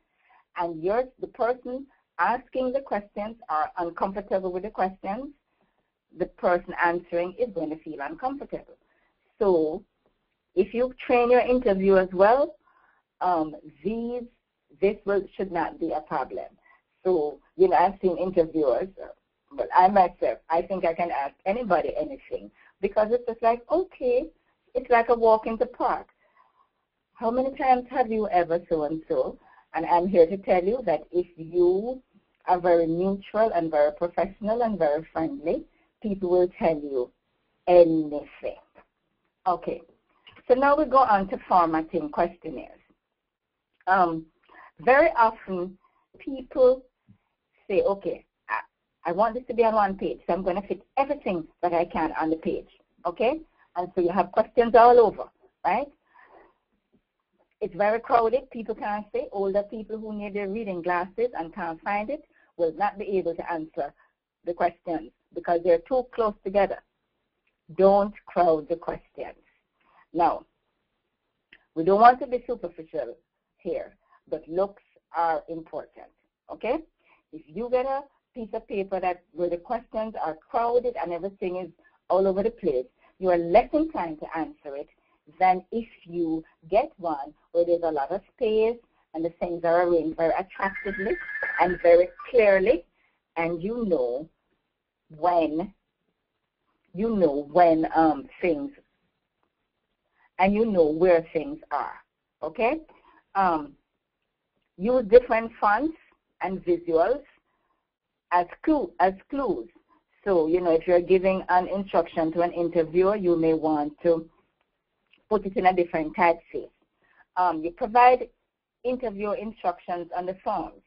and the person asking the questions are uncomfortable with the questions, the person answering is going to feel uncomfortable. So if you train your interviewers well, should not be a problem. So, I've seen interviewers, but I myself, I think I can ask anybody anything, because it's just like, okay, it's like a walk in the park. How many times have you ever so-and-so? And I'm here to tell you that if you are very neutral and very professional and very friendly, people will tell you anything. Okay, so now we go on to formatting questionnaires. Very often people say, okay, I want this to be on one page, so I'm going to fit everything that I can on the page, okay? And so you have questions all over, right? It's very crowded. People can't say. Older people who need their reading glasses and can't find it will not be able to answer the questions because they're too close together. Don't crowd the questions. Now, we don't want to be superficial here, but looks are important, okay? If you get a piece of paper where the questions are crowded and everything is all over the place, you are less inclined to answer it than if you get one where there's a lot of space and the things are arranged very attractively and very clearly, and you know where things are, okay? Use different fonts and visuals as clues. So, if you're giving an instruction to an interviewer, you may want to put it in a different typeface. You provide interview instructions on the forms.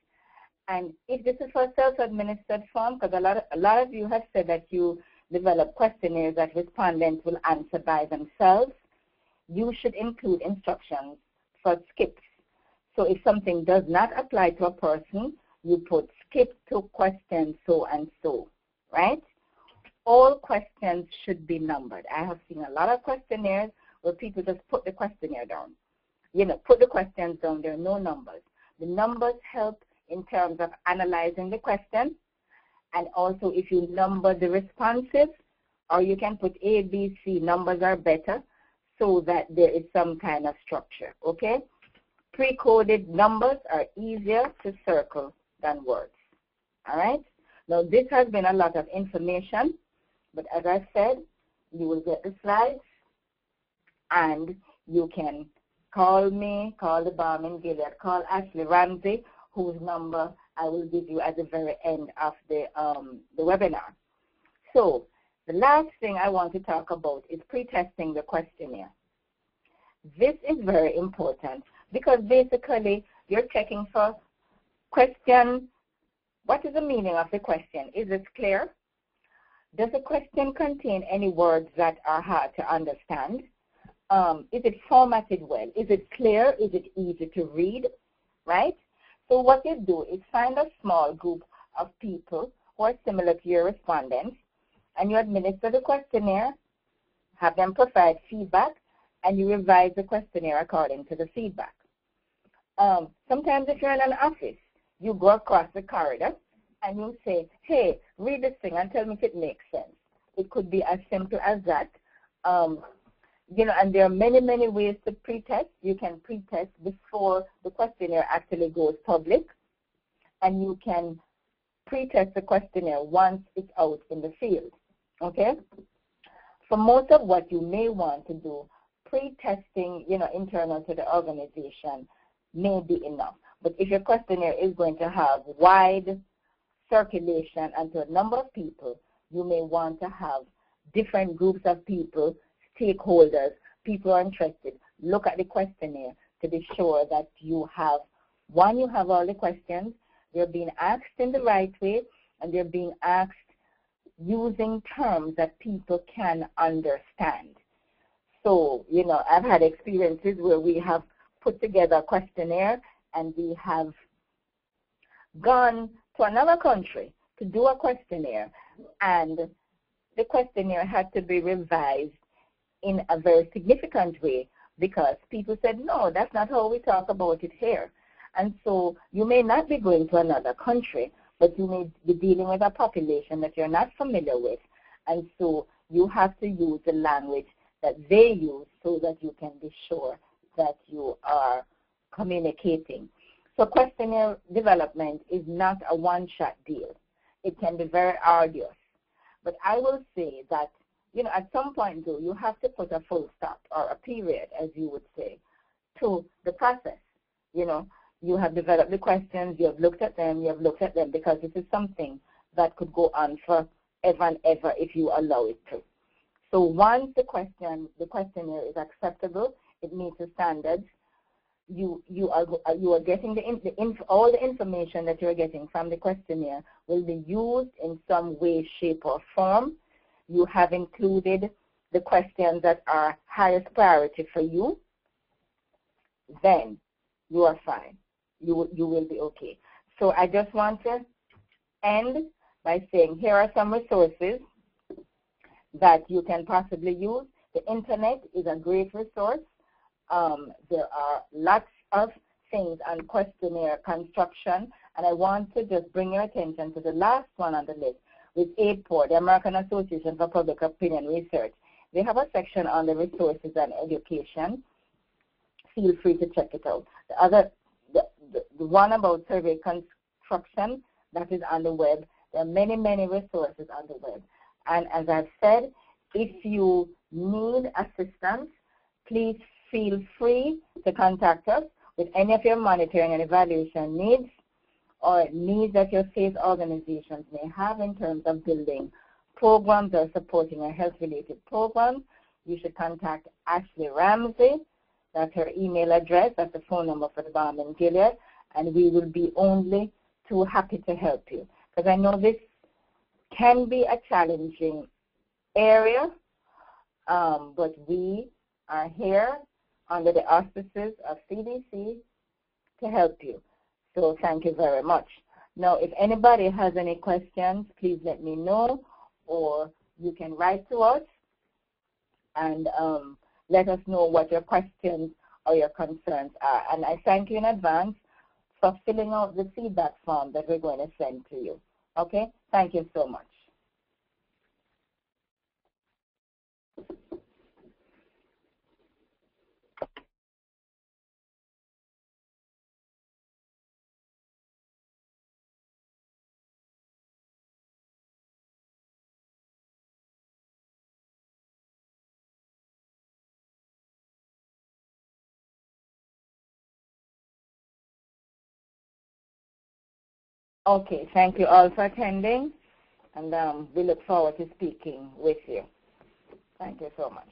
And if this is for a self-administered form, because a lot of you have said that you develop questionnaires that respondents will answer by themselves, you should include instructions for skips. So if something does not apply to a person, you put skip to question so and so, right? All questions should be numbered. I have seen a lot of questionnaires where people just put the questionnaire down. Put the questions down, there are no numbers. The numbers help in terms of analyzing the question, and also if you number the responses, or you can put A, B, C, numbers are better, so that there is some kind of structure, okay? Pre-coded numbers are easier to circle than words, all right? Now, this has been a lot of information, but as I said, you will get the slides, and you can call me, call the Balm in Gilead, call Ashley Ramsey, whose number I will give you at the very end of the webinar. So the last thing I want to talk about is pre-testing the questionnaire. This is very important because basically you're checking for question. What is the meaning of the question? Is it clear? Does the question contain any words that are hard to understand? Is it formatted well? Is it clear? Is it easy to read? Right? So what you do is find a small group of people who are similar to your respondents, and you administer the questionnaire, have them provide feedback, and you revise the questionnaire according to the feedback. Sometimes if you're in an office, you go across the corridor and you say, hey, read this thing and tell me if it makes sense. It could be as simple as that. And there are many, many ways to pretest. You can pretest before the questionnaire actually goes public, and you can pretest the questionnaire once it's out in the field, okay? For most of what you may want to do, pre-testing, internal to the organization may be enough. But if your questionnaire is going to have wide circulation and to a number of people, you may want to have different groups of people, stakeholders, people who are interested. Look at the questionnaire to be sure that you have all the questions, they're being asked in the right way, and they're being asked using terms that people can understand. So, I've had experiences where we have put together a questionnaire and we have gone to another country to do a questionnaire, and the questionnaire had to be revised in a very significant way because people said, no, that's not how we talk about it here. And so you may not be going to another country, but you may be dealing with a population that you're not familiar with. And so you have to use the language that they use so that you can be sure that you are communicating. So questionnaire development is not a one-shot deal. It can be very arduous. But I will say that, at some point, though, you have to put a full stop or a period, as you would say, to the process. You have developed the questions, you have looked at them, because this is something that could go on forever and ever if you allow it to. So once the questionnaire is acceptable, it meets the standards, you are getting all the information that you're getting from the questionnaire will be used in some way, shape, or form. You have included the questions that are highest priority for you, then you are fine. You will be okay. So I just want to end by saying here are some resources that you can possibly use. The internet is a great resource. There are lots of things on questionnaire construction, and I want to just bring your attention to the last one on the list, with APOR, the American Association for Public Opinion Research. They have a section on the resources and education. Feel free to check it out. The one about survey construction, that is on the web. There are many, many resources on the web. And as I've said, if you need assistance, please feel free to contact us with any of your monitoring and evaluation needs or needs that your state organizations may have in terms of building programs or supporting a health-related program. You should contact Ashley Ramsey. That's her email address. That's the phone number for the Balm in Gilead. And we will be only too happy to help you. Because I know this can be a challenging area, but we are here under the auspices of CDC to help you. So thank you very much. Now, if anybody has any questions, please let me know, or you can write to us and let us know what your questions or your concerns are. And I thank you in advance for filling out the feedback form that we're going to send to you. Okay? Thank you so much. Okay, thank you all for attending, and we look forward to speaking with you. Thank you so much.